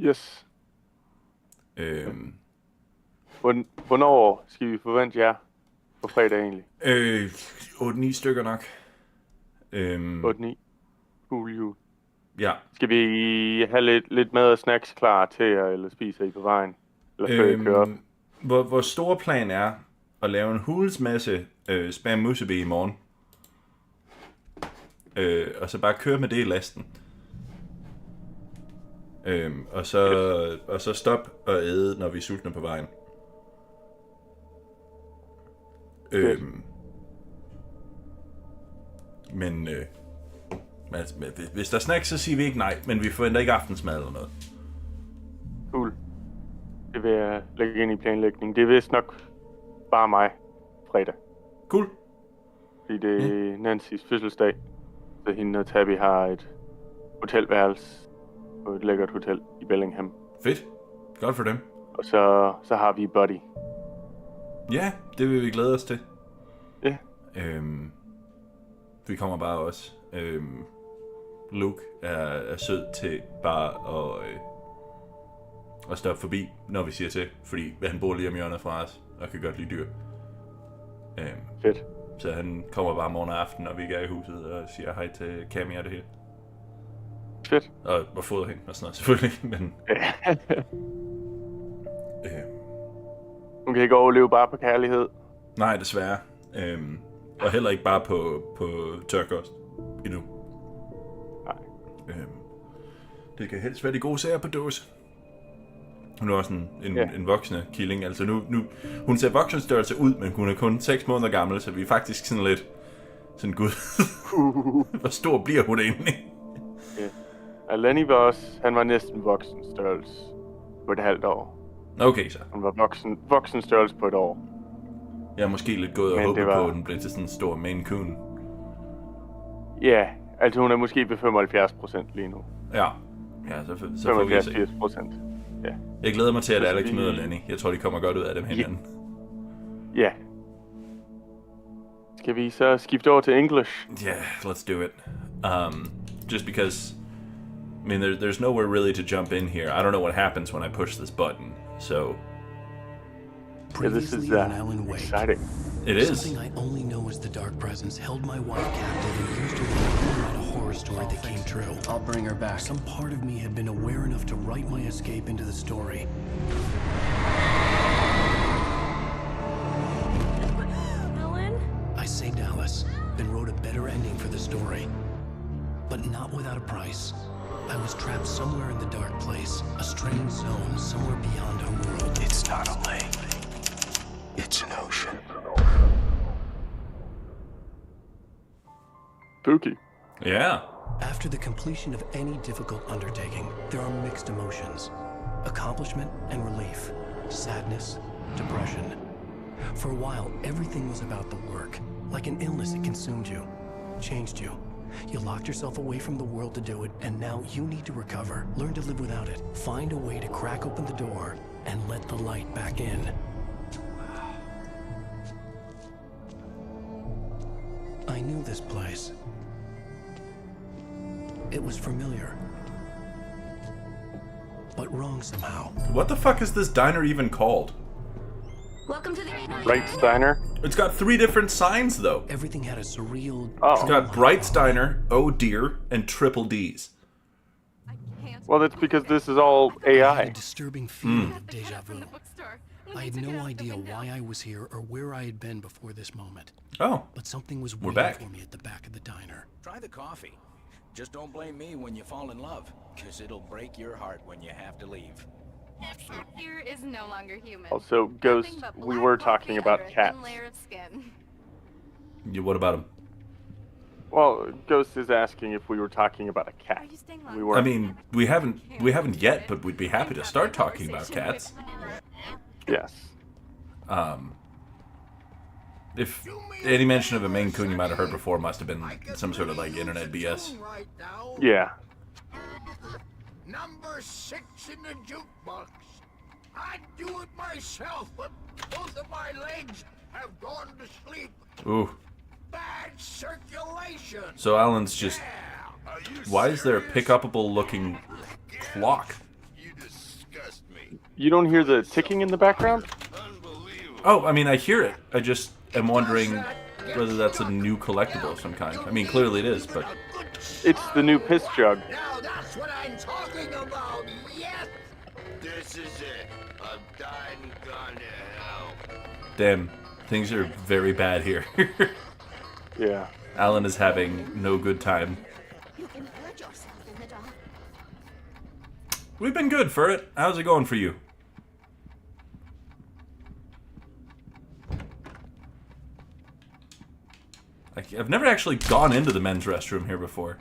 Yes. Hvornår skal vi forvente jer på fredag egentlig? 8-9 stykker nok. 8-9. Cool jul. Ja. Skal vi have lidt mad og snacks klar til jer, eller spiser I på vejen? Eller før I kører op? Vores store plan er at lave en hulens masse spam musubi i morgen. Og så bare køre med det i lasten. Og så stop og æde, når vi er sultne på vejen. Men hvis der er snacks, så siger vi ikke nej, men vi forventer ikke aftensmad eller noget. Cool. Det vil jeg lægge ind i planlægning. Det er vist nok bare mig fredag. Cool. Fordi det er Nancys fødselsdag. Så hende og Tabby har et hotelværelse på et lækkert hotel i Bellingham. Fedt. Godt for dem. Og så har vi Buddy. Ja, det vil vi glæde os til. Ja. Vi kommer bare også. Luke er sød til bare at stoppe forbi, når vi siger til. Fordi han bor lige om hjørnet fra os, og kan godt lide dyr. Fedt. Så han kommer bare morgen og aften, når vi ikke er i huset, og siger hej til Cammy og det hele. Fedt. Og fodrer hende og sådan noget, selvfølgelig. Men, Hun kan ikke overleve bare på kærlighed. nej, desværre. Og heller ikke bare på tørkost endnu. Nej. Det kan helst være de gode sager på dåse. Hun er også en voksne killing. Altså nu, hun ser voksenstørrelse ud, men hun er kun 6 måneder gammel, så vi er faktisk sådan lidt sådan, gud, hvor stor bliver hun egentlig? Ja. Og Lenny var også, han var næsten voksenstørrelse på et halvt år. Okay, så. Han var voksenstørrelse på et år. Jeg er måske lidt gået og håbet på, at den blev til sådan en stor Maine Coon. Ja, altså hun er måske på 75% lige nu. Ja, så får vi se. 75-80%. Ja. Jeg glæder mig til, at Alex møder Lenny. Jeg tror, de kommer godt ud af dem hinanden. Ja. Skal vi så skifte over til English? Yeah, let's do it. Just because, I mean, there's nowhere really to jump in here. I don't know what happens when I push this button, so... Yeah, this is exciting. It is. Something I only know as the Dark Presence held my wife captive and used her to write a horror story that came true. I'll bring her back. Some part of me had been aware enough to write my escape into the story. Alan? I saved Alice, then wrote a better ending for the story. But not without a price. I was trapped somewhere in the dark place, a strange zone somewhere beyond our world. It's not a lake. It's an ocean. Spooky. Yeah. After the completion of any difficult undertaking, there are mixed emotions. Accomplishment and relief. Sadness, depression. For a while, everything was about the work. Like an illness, it consumed you, changed you. You locked yourself away from the world to do it, and now you need to recover. Learn to live without it. Find a way to crack open the door and let the light back in. I knew this place. It was familiar. But wrong somehow. What the fuck is this diner even called? Welcome to the Bright's Diner. It's got 3 different signs, though. Everything had a surreal... It's got Bright's Diner, Oh Dear, and Triple D's. Well, that's because this is all I had a AI. disturbing feeling of deja vu. from the bookstore. I had no idea why I was here or where I had been before this moment. Oh, But something was We're waiting back. for me at the back of the diner. Try the coffee. Just don't blame me when you fall in love, because it'll break your heart when you have to leave. Here is no longer human. Also, Ghost, Nothing but we black were coffee talking about under a cats. thin layer of skin. what about him? Well, Ghost is asking if we were talking about a cat. Are you staying We long? were. I mean, we haven't yet, but we'd be happy to start talking about cats. Yes. If any mention of a Maine Coon you might have heard before must have been some sort of like internet BS. Right now, Yeah. number 6 in the jukebox. I'd do it myself, but both of my legs have gone to sleep. Ooh. Bad circulation. So Alan's just. Yeah. Why is there a pick-upable looking clock? You just You don't hear the ticking in the background? Oh, I mean, I hear it. I just am wondering whether that's a new collectible of some kind. I mean, clearly it is, but... It's the new piss jug. Now that's what I'm talking about. Yes. This is it. I'm dying and gone to hell. Damn, things are very bad here. Yeah. Alan is having no good time. You can hurt yourself in the dark. We've been good for it. How's it going for you? I've never actually gone into the men's restroom here before.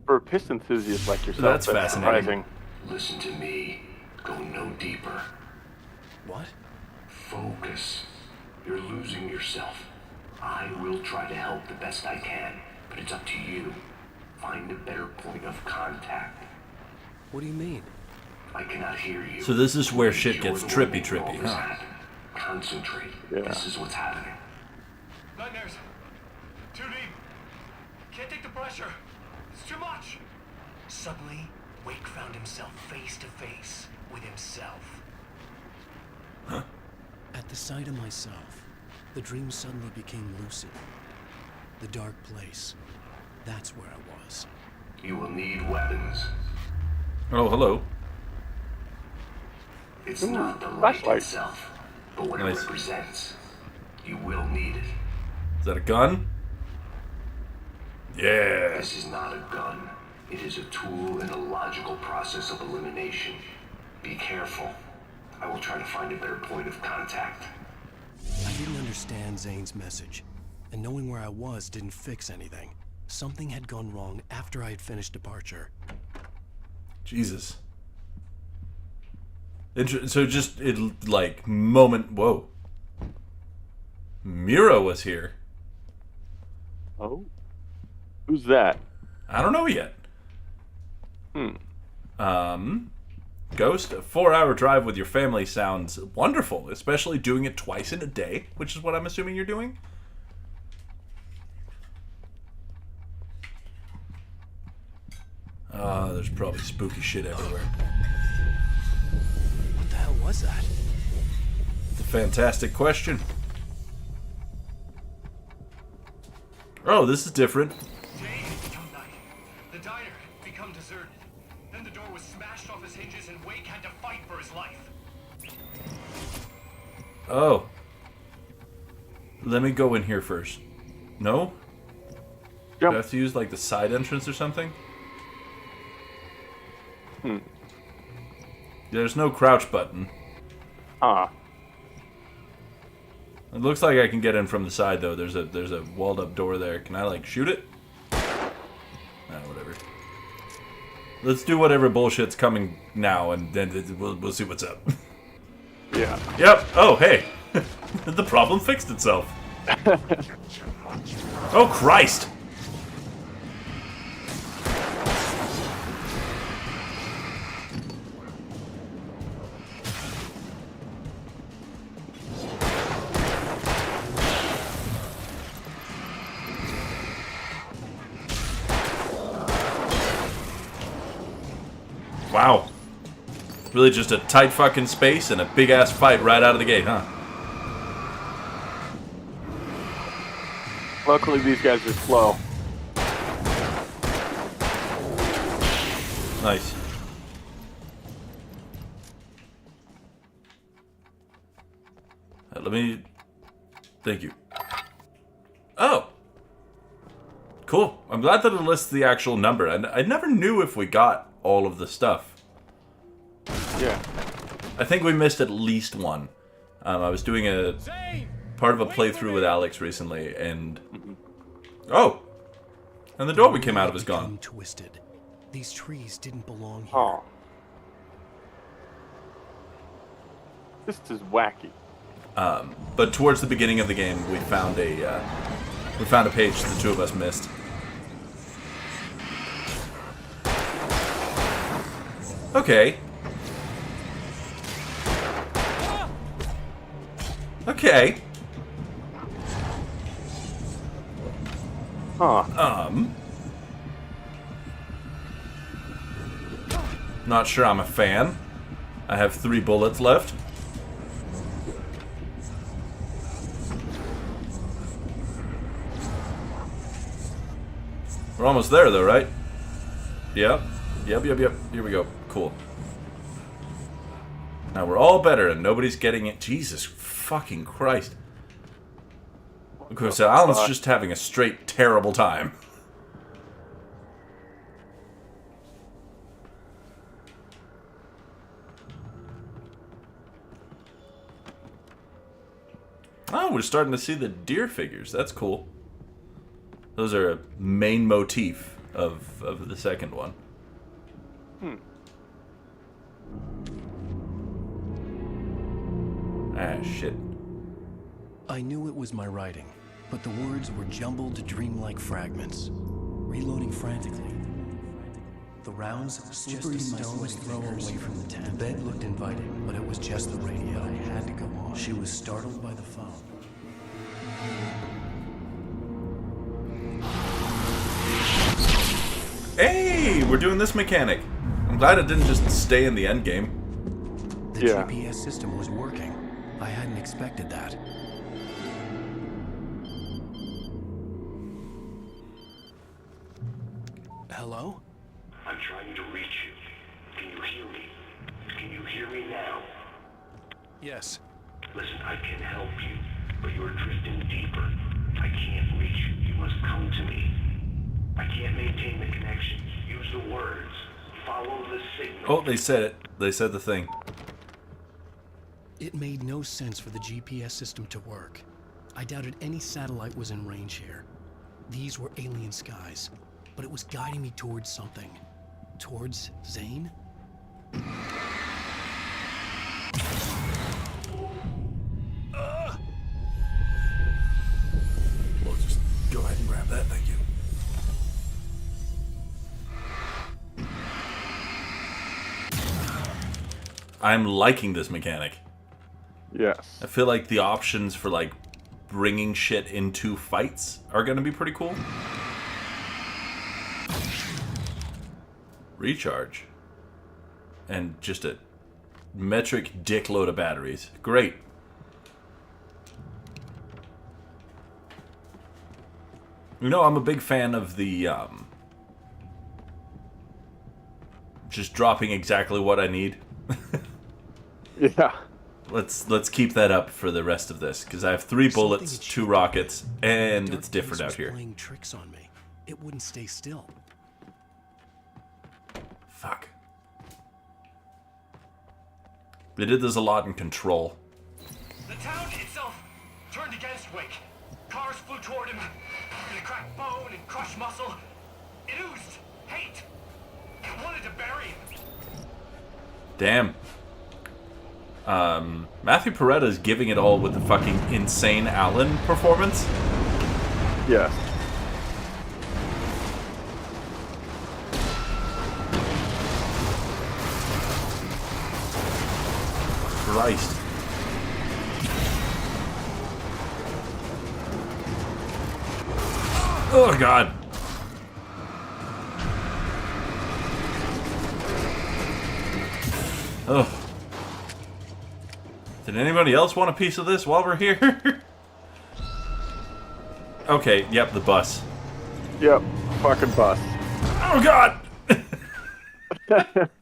For a piss enthusiast like yourself, That's fascinating. surprising. Listen to me. Go no deeper. What? Focus. You're losing yourself. I will try to help the best I can, but it's up to you. Find a better point of contact. What do you mean? I cannot hear you. So this is where shit You're gets the trippy, one who trippy, always huh? had. Concentrate. Yeah. This is what's happening. Nightmares. Too deep. Can't take the pressure. It's too much. Suddenly, Wake found himself face to face with himself. At the sight of myself, the dream suddenly became lucid. The dark place. That's where I was. You will need weapons. Oh, hello. It's Ooh, not the light flashlight. itself, but what Nice. it represents. You will need it. Is that a gun? Yeah. This is not a gun. It is a tool in a logical process of elimination. Be careful. I will try to find a better point of contact. I didn't understand Zane's message, and knowing where I was didn't fix anything. Something had gone wrong after I had finished departure. Jesus. So just, it, like, moment... Whoa. Mira was here. Oh? Who's that? I don't know yet. Ghost, a 4-hour drive with your family sounds wonderful, especially doing it twice in a day, which is what I'm assuming you're doing. There's probably spooky shit everywhere. What the hell was that? It's a fantastic question. Oh, this is different. Day had become night. The diner had become deserted. Then the door was smashed off his hinges and Wake had to fight for his life. Oh. Let me go in here first. No? Do I Jump. have to use, like, the side entrance or something? There's no crouch button. Ah. It looks like I can get in from the side, though. There's a walled up door there. Can I, like, shoot it? Whatever. Let's do whatever bullshit's coming now, and then we'll see what's up. Yeah. Yep. Oh, hey. The problem fixed itself. Oh, Christ. Wow. Really just a tight fucking space and a big ass fight right out of the gate, huh? Luckily, these guys are slow. Nice. Let me... Thank you. Oh! Cool. I'm glad that it lists the actual number. I never knew if we got all of the stuff. Yeah. I think we missed at least one. I was doing a part of a playthrough with Alex recently, and... Oh! And the door we came out of is gone. Became twisted. These trees didn't belong here. Oh. This is wacky. But towards the beginning of the game, we found a page the two of us missed. Okay. Okay. Huh. Not sure I'm a fan. I have 3 bullets left. We're almost there, though, right? Yep. Yep. Here we go. Cool. Now we're all better and nobody's getting it. Jesus fucking Christ. Okay, so Alan's just having a straight terrible time. Oh, we're starting to see the deer figures. That's cool. Those are a main motif of the second one. Ah, shit. I knew it was my writing, but the words were jumbled dreamlike fragments, reloading frantically. The rounds slippery stones throw away from the tent. The bed looked inviting, but it was just the radio. I had to go on. She was startled by the phone. Hey, we're doing this mechanic. I'm glad it didn't just stay in the end game. The GPS system was working. I hadn't expected that. Hello? I'm trying to reach you. Can you hear me? Can you hear me now? Yes. Listen, I can help you, but you're drifting deeper. I can't reach you. You must come to me. I can't maintain the connection. Use the words. Follow the signal. Oh, they said it. They said the thing. It made no sense for the GPS system to work. I doubted any satellite was in range here. These were alien skies, but it was guiding me towards something. Towards Zane? We'll just go ahead and grab that, thank you. I'm liking this mechanic. Yes. I feel like the options for, like, bringing shit into fights are going to be pretty cool. Recharge. And just a metric dickload of batteries. Great. You know, I'm a big fan of the, just dropping exactly what I need. Yeah. Let's keep that up for the rest of this, because I have 3 bullets, 2 rockets, and it's different out here. Playing tricks on me. It wouldn't stay still. Fuck. They did this a lot in Control. The town itself turned against Wake. Cars flew toward him. It cracked bone and crushed muscle. It oozed hate. It wanted to bury him. Damn. Matthew Peretta is giving it all with the fucking insane Alan performance. Yes. Christ. Oh, God. Ugh. Did anybody else want a piece of this while we're here? Okay, yep, the bus. Yep, fucking bus. Oh, God!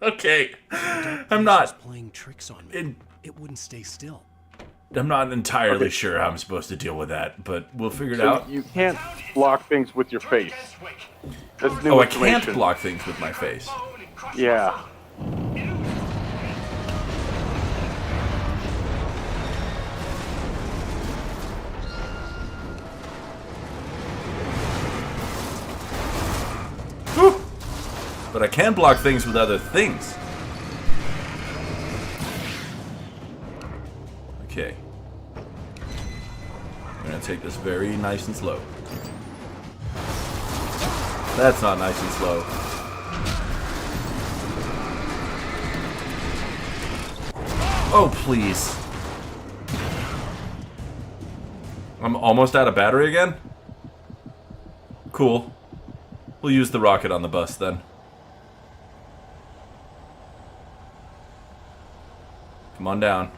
Okay. I'm not... Playing tricks on me. It wouldn't stay still. I'm not entirely sure how I'm supposed to deal with that, but we'll figure it So out. you can't block things with your face. That's new Oh, I information. can't block things with my face. Yeah. Whew. But I can block things with other things. Okay. I'm gonna take this very nice and slow. That's not nice and slow. Oh, please. I'm almost out of battery again? Cool. We'll use the rocket on the bus then. Come on down.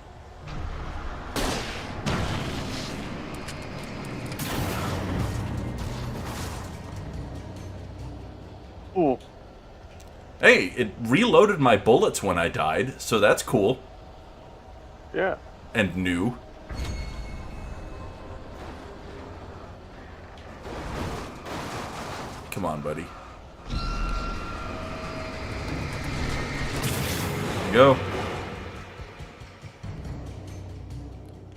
Ooh. Hey, it reloaded my bullets when I died, so that's cool. Yeah. And new. Come on, buddy. There you go.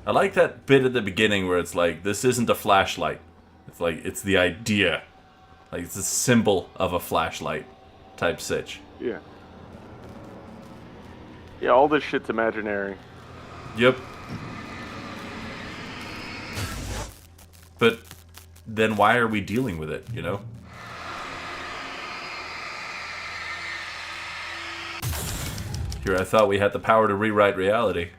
I like that bit at the beginning where it's like, this isn't a flashlight. It's like, it's the idea. Like, it's a symbol of a flashlight type sitch. Yeah. Yeah, all this shit's imaginary. Yep. But then why are we dealing with it, you know? Here I thought we had the power to rewrite reality.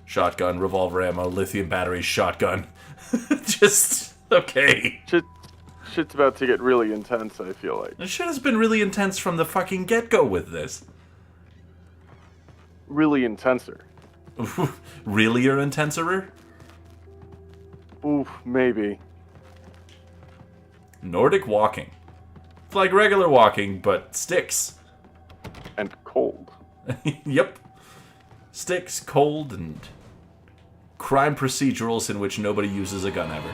Shotgun, revolver ammo, lithium batteries, shotgun. Just, okay. Shit's about to get really intense, I feel like. This shit has been really intense from the fucking get-go with this. Really intenser. Really or intenserer? Oof, maybe. Nordic walking. It's like regular walking, but sticks. And cold. Yep. Sticks, cold, and crime procedurals in which nobody uses a gun ever.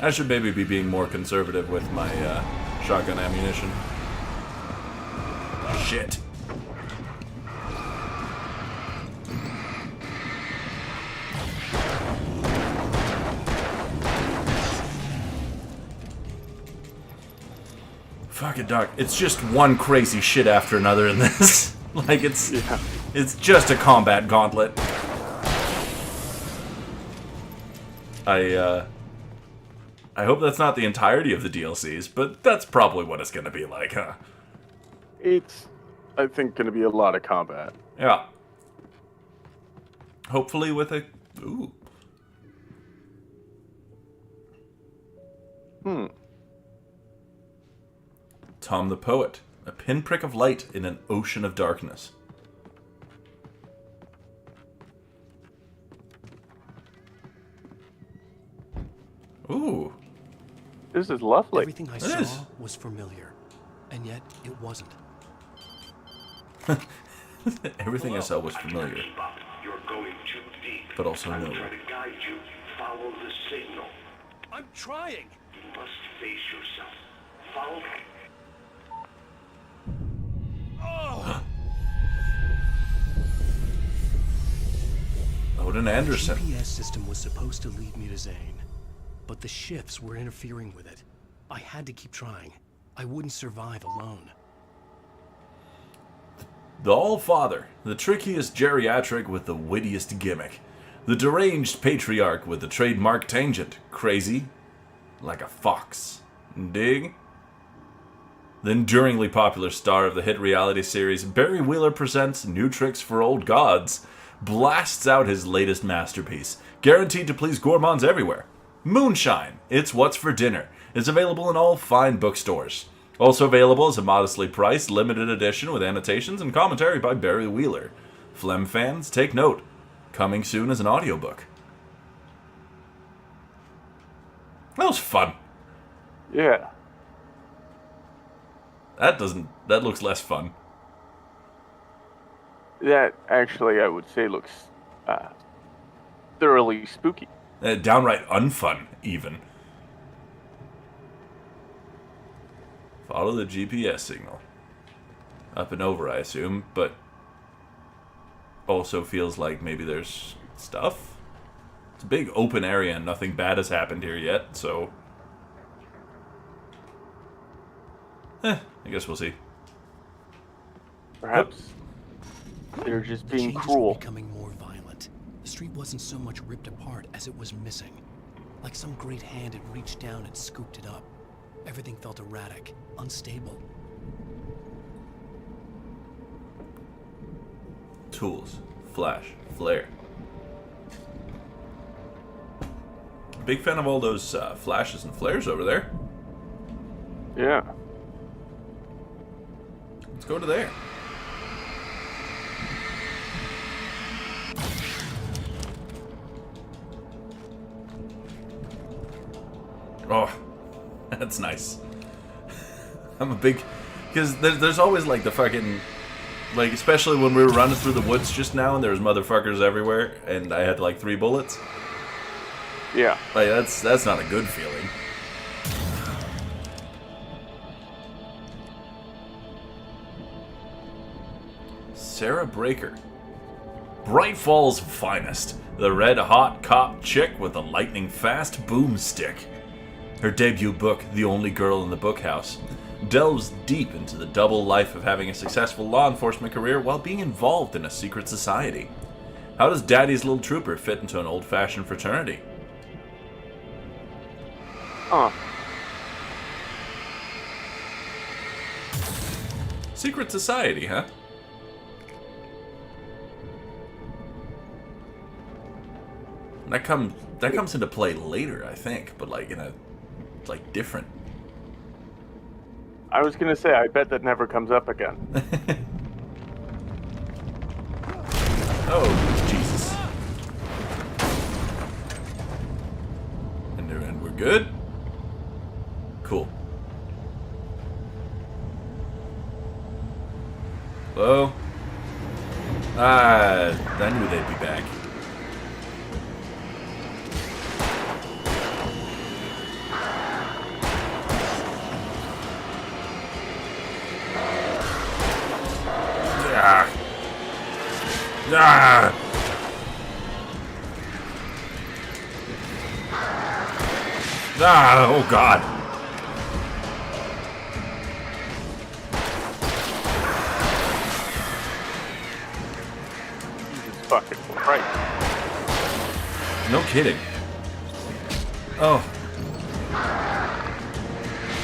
I should maybe be being more conservative with my shotgun ammunition. Shit. Fuck it, Doc. It's just one crazy shit after another in this. Like, it's just a combat gauntlet. I hope that's not the entirety of the DLCs, but that's probably what it's going to be like, huh? It's, I think, going to be a lot of combat. Yeah. Hopefully with a... Ooh. Tom the Poet. A pinprick of light in an ocean of darkness. Ooh. This is lovely. Everything I saw was familiar, and yet it wasn't. Everything I saw was familiar, You're going too deep. but also I'm no. trying to guide you. Follow the signal. I'm trying. You must face yourself. Follow. Odin Anderson. The GPS system was supposed to lead me to Zane, but the shifts were interfering with it. I had to keep trying. I wouldn't survive alone. The All-Father, the trickiest geriatric with the wittiest gimmick. The deranged patriarch with the trademark tangent. Crazy, like a fox. Dig? The enduringly popular star of the hit reality series, Barry Wheeler presents New Tricks for Old Gods, blasts out his latest masterpiece, guaranteed to please gourmands everywhere. Moonshine, It's What's for Dinner, is available in all fine bookstores. Also available is a modestly priced limited edition with annotations and commentary by Barry Wheeler. Flem fans, take note. Coming soon as an audiobook. That was fun. Yeah. That looks less fun. That, actually, I would say looks thoroughly spooky. Downright unfun, even. Follow the GPS signal. Up and over, I assume, but also feels like maybe there's stuff. It's a big open area and nothing bad has happened here yet, so... I guess we'll see. Perhaps they're just The being changes cruel. were becoming more violent. The street wasn't so much ripped apart as it was missing. Like some great hand had reached down and scooped it up. Everything felt erratic, unstable. tools. Flash, flare. Big fan of all those flashes and flares over there. Yeah. Let's go to there. Oh, that's nice. I'm a big... Because there's always, like, the fucking... Like, especially when we were running through the woods just now and there was motherfuckers everywhere and I had, like, 3 bullets. Yeah. Like, that's not a good feeling. Sarah Breaker. Bright Falls' finest. The red-hot cop chick with a lightning-fast boomstick. Her debut book, The Only Girl in the Bookhouse, delves deep into the double life of having a successful law enforcement career while being involved in a secret society. How does Daddy's Little Trooper fit into an old-fashioned fraternity? Huh. Secret society, huh? That comes into play later, I think, but like in a like different. I was gonna say, I bet that never comes up again. Oh, Jesus. And we're good? Cool. Hello? I knew they'd be back. Ah! Ah! Oh God! Jesus fucking Christ. No kidding. Oh.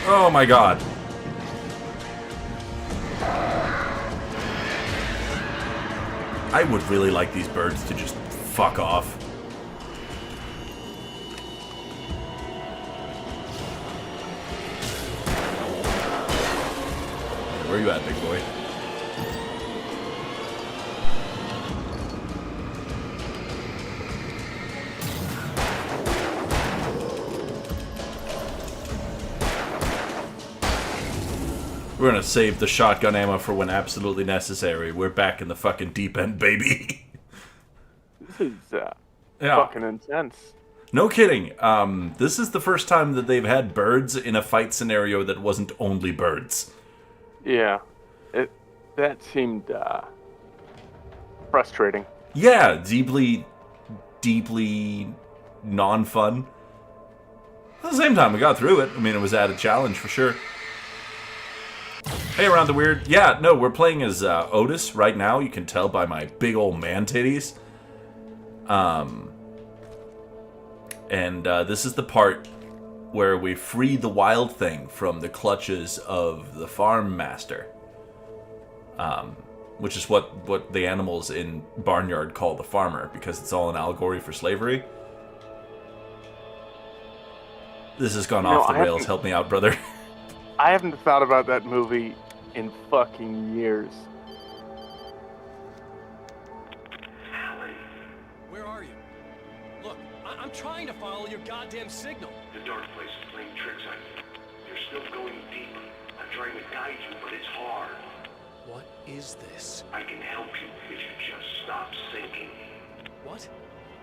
Oh my God. I would really like these birds to just fuck off. Where you at, big boy? We're gonna save the shotgun ammo for when absolutely necessary. We're back in the fucking deep end, baby. This is fucking intense. No kidding. This is the first time that they've had birds in a fight scenario that wasn't only birds. Yeah. That seemed frustrating. Yeah, deeply non-fun. At the same time, we got through it. I mean, it was added challenge for sure. Hey, Around the Weird. Yeah, no, we're playing as Otis right now. You can tell by my big old man titties. And this is the part where we free the wild thing from the clutches of the farm master. Which is what the animals in Barnyard call the farmer, because it's all an allegory for slavery. This has gone off the rails. Help me out, brother. I haven't thought about that movie in fucking years. Alan, Where are you? Look, I'm trying to follow your goddamn signal. the dark place is playing tricks on you. You're still going deeper. I'm trying to guide you, but it's hard. What is this? I can help you if you just stop sinking. What?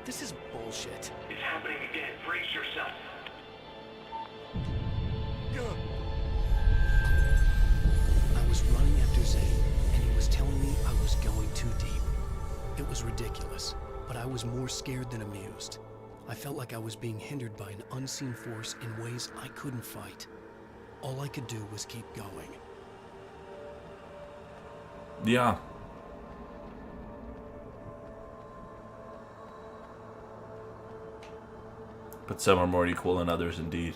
This is bullshit. It's happening again. Brace yourself. I was running after Zane, and he was telling me I was going too deep. It was ridiculous, but I was more scared than amused. I felt like I was being hindered by an unseen force in ways I couldn't fight. All I could do was keep going. Yeah. But some are more equal than others, indeed.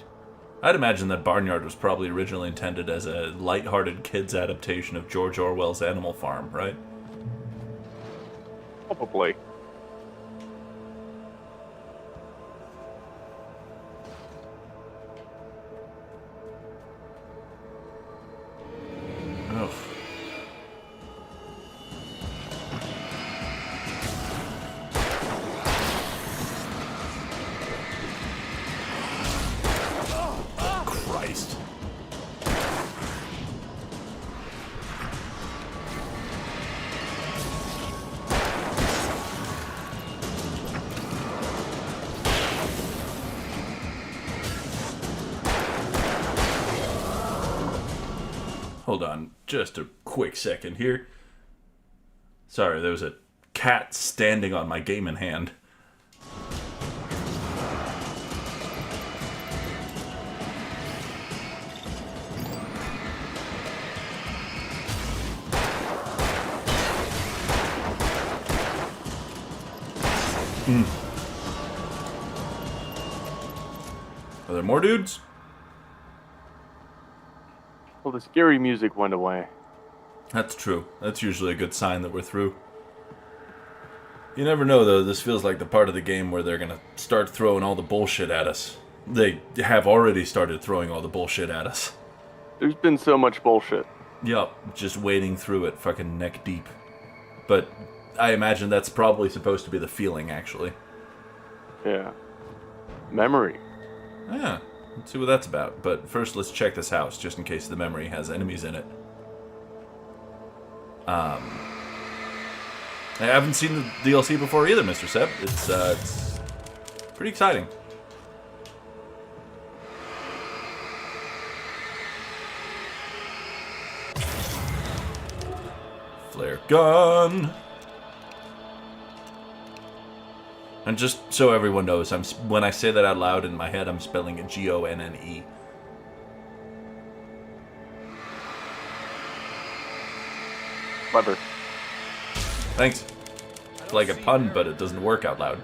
I'd imagine that Barnyard was probably originally intended as a light-hearted kids' adaptation of George Orwell's Animal Farm, right? Probably. Ugh. Christ. Hold on, just a quick second here. Sorry, there was a cat standing on my game in hand. Are there more dudes? Well, the scary music went away. That's true. That's usually a good sign that we're through. You never know, though. This feels like the part of the game where they're gonna start throwing all the bullshit at us. They have already started throwing all the bullshit at us. There's been so much bullshit. Yup, just wading through it, fucking neck deep. But I imagine that's probably supposed to be the feeling, actually. Yeah. Memory. Yeah, let's see what that's about. But first, let's check this house, just in case the memory has enemies in it. I haven't seen the DLC before either, Mr. Seb. It's pretty exciting. Flare gun. And just so everyone knows, when I say that out loud in my head, I'm spelling it Gonne. Clever. Thanks. It's like a pun, but it doesn't work out loud.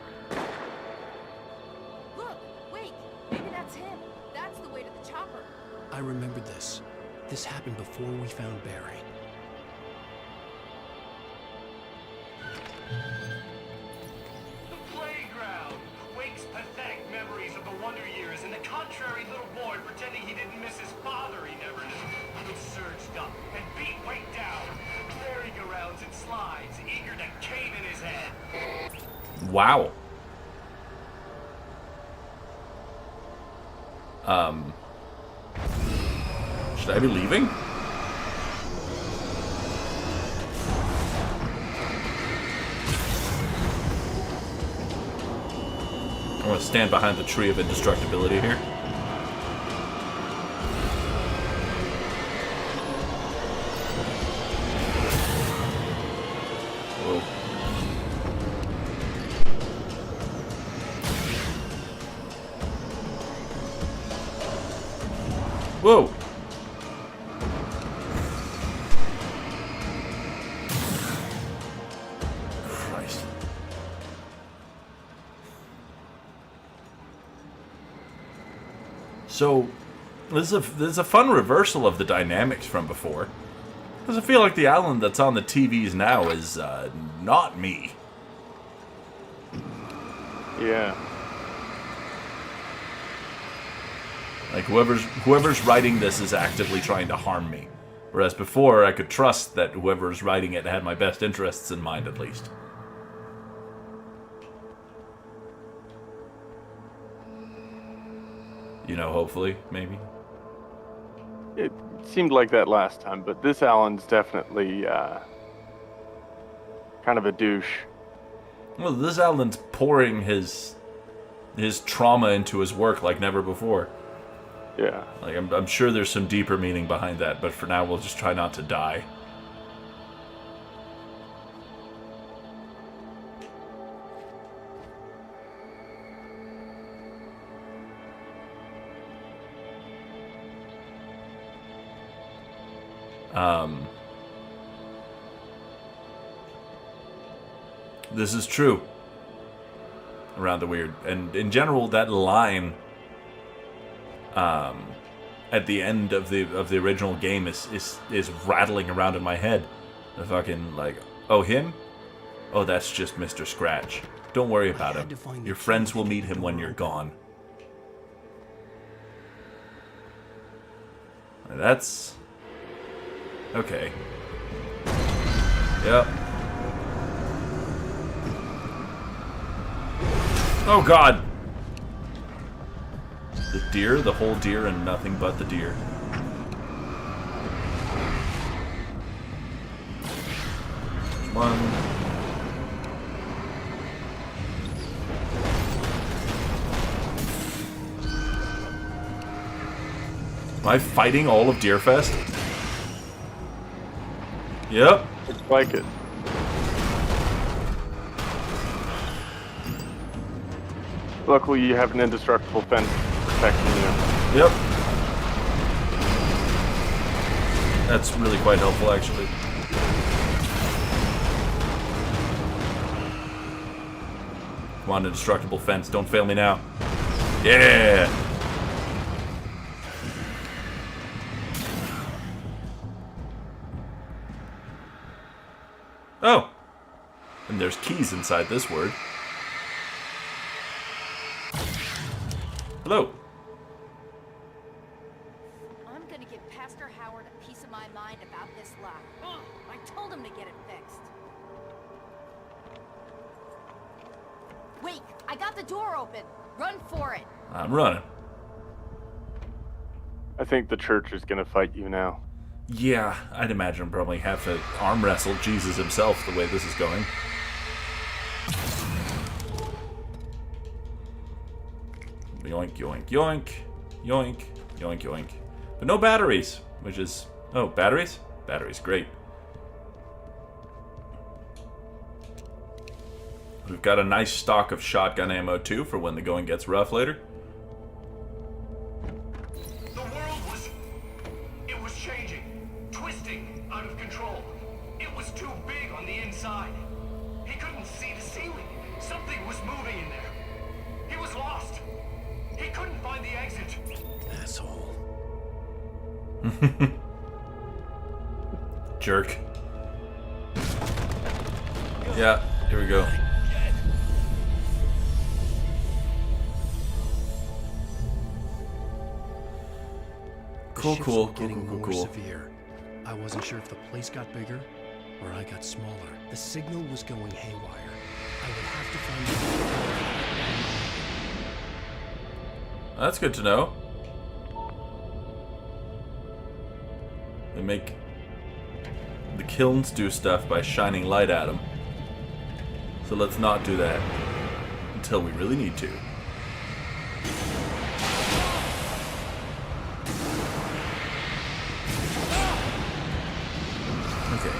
Look, wait. Maybe that's him. That's the way to the chopper. I remembered this. This happened before we found Barry. The playground. Wake's pathetic memories of the Wonder Years and the contrary little boy pretending he didn't miss his father he never knew. He surged up and beat Wake down. Merry-go-rounds and slides, eager to cave in his head. Wow. Should I be leaving? I want to stand behind the tree of indestructibility here. Whoa. Whoa! Christ. So, this is a fun reversal of the dynamics from before. Because I feel like the Alan that's on the TVs now is not me. Yeah. Like whoever's writing this is actively trying to harm me. Whereas before I could trust that whoever's writing it had my best interests in mind at least. You know, hopefully, maybe. It seemed like that last time, but this Alan's definitely kind of a douche. Well, this Alan's pouring his trauma into his work like never before. Yeah. Like, I'm sure there's some deeper meaning behind that, but for now we'll just try not to die. This is true. Around the weird. And in general, that line at the end of the original game is rattling around in my head. The fucking, like, oh, him? Oh, that's just Mr. Scratch. Don't worry about had to him. find the Your key friends to will get meet the him when door you're open. gone. That's... okay. Yep. Oh god! The deer, the whole deer, and nothing but the deer. One. Am I fighting all of Deerfest? Yep. Looks like it. Luckily, you have an indestructible fence protecting you. Yep. That's really quite helpful, actually. Come on, indestructible fence. Don't fail me now. Yeah! Oh! And there's keys inside this word. Hello. I'm gonna give Pastor Howard a piece of my mind about this lock. Ugh, I told him to get it fixed. Wait, I got the door open. Run for it. I'm running. I think the church is gonna fight you now. Yeah, I'd imagine probably have to arm wrestle Jesus himself the way this is going. Yoink, yoink, yoink. Yoink, yoink, yoink. But no batteries, which is... oh, batteries? Batteries, great. We've got a nice stock of shotgun ammo, too, for when the going gets rough later. The world was... it was changing, twisting, out of control. It was too big on the inside. He couldn't see the ceiling. Something was moving in there. He was lost. He couldn't find the exit. Asshole. Jerk. Yeah, here we go. Cool, shifts cool, were cool, getting cool, more cool. severe. I wasn't sure if the place got bigger or I got smaller. The signal was going haywire. I would have to find That's good to know. They make the kilns do stuff by shining light at them. So let's not do that until we really need to. Okay.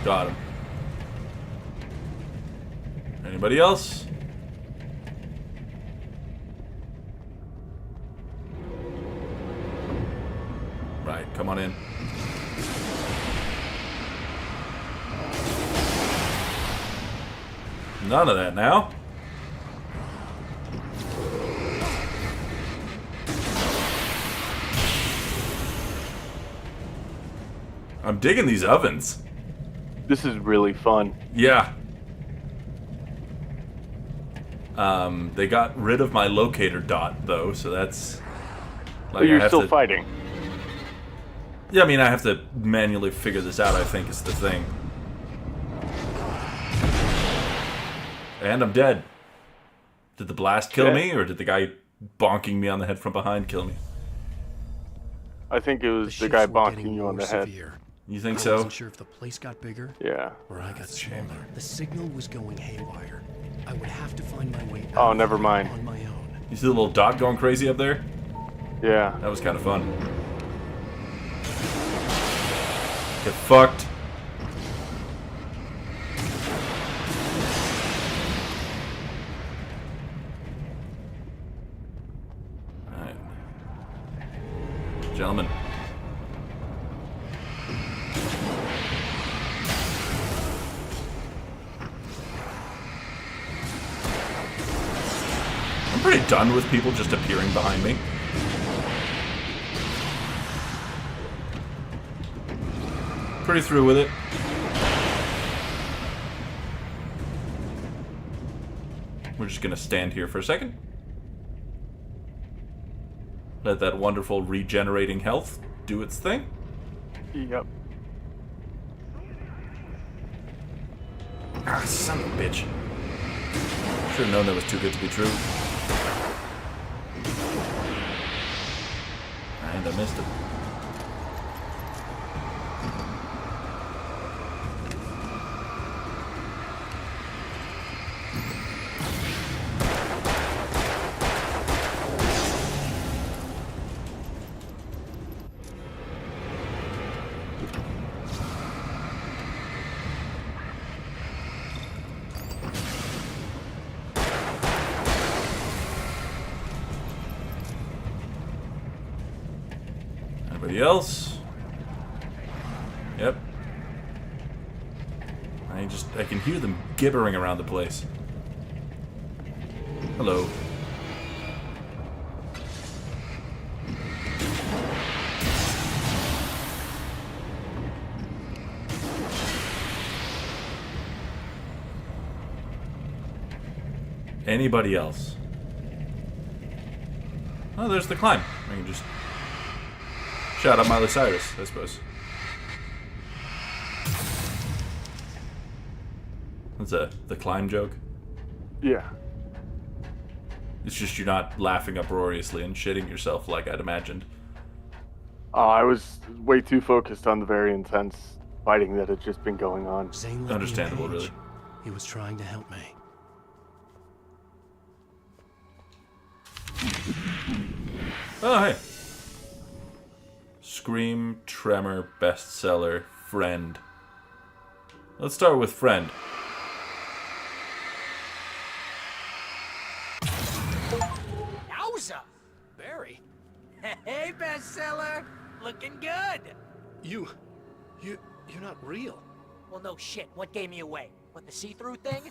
Got him. Anybody else? Right, come on in. None of that now. I'm digging these ovens. This is really fun. Yeah. They got rid of my locator dot, though, so that's... But you're still fighting. Yeah, I mean, I have to manually figure this out, I think, is the thing. And I'm dead. Did the blast kill me, or did the guy bonking me on the head from behind kill me? I think it was the shifts guy were bonking getting you on more the head. severe. You think I so? wasn't sure if the place got bigger Yeah. or I got smaller. The signal was going haywire. I would have to find my way out Oh, of never it mind. on my own. You see the little dot going crazy up there? Yeah. That was kind of fun. Get fucked. Alright. Gentlemen. I'm pretty done with people just appearing behind me. pretty through with it. We're just gonna stand here for a second. Let that wonderful regenerating health do its thing. Yep. Ah, son of a bitch. Should have known that was too good to be true. And I missed it. Anybody else? Yep. I can hear them gibbering around the place. Hello. Anybody else? Oh, there's the climb. I can just shout out Miley Cyrus, I suppose. That's the climb joke. Yeah. It's just you're not laughing uproariously and shitting yourself like I'd imagined. I was way too focused on the very intense fighting that had just been going on. Zane let me Understandable, engage. really. He was trying to help me. Oh, hey. Scream, Tremor, bestseller, Friend. Let's start with Friend. Yowza! Barry? Hey, bestseller! Looking good! You're not real. Well, no shit. What gave me away? What, the see-through thing?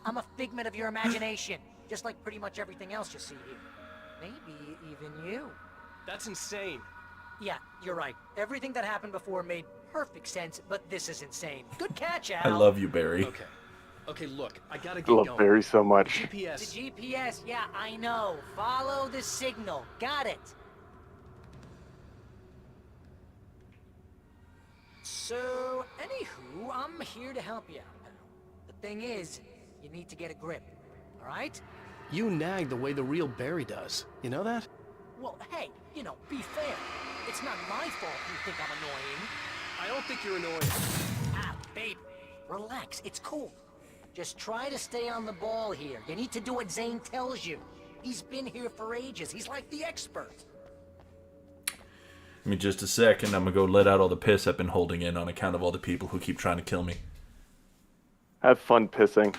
I'm a figment of your imagination, just like pretty much everything else you see here. Maybe even you. That's insane. Yeah, you're right. Everything that happened before made perfect sense, but this is insane. Good catch, Al. I love you, Barry. Okay. Okay, look, I gotta I get love going. Barry so much. GPS. The GPS, yeah, I know. Follow the signal. Got it. So, anywho, I'm here to help you out, pal. The thing is, you need to get a grip, alright? You nag the way the real Barry does. You know that? Well, hey, you know, be fair. It's not my fault you think I'm annoying. I don't think you're annoying. Ah, babe, relax, it's cool. Just try to stay on the ball here. You need to do what Zane tells you. He's been here for ages. He's like the expert. Give me just a second. I'm gonna go let out all the piss I've been holding in on account of all the people who keep trying to kill me. Have fun pissing.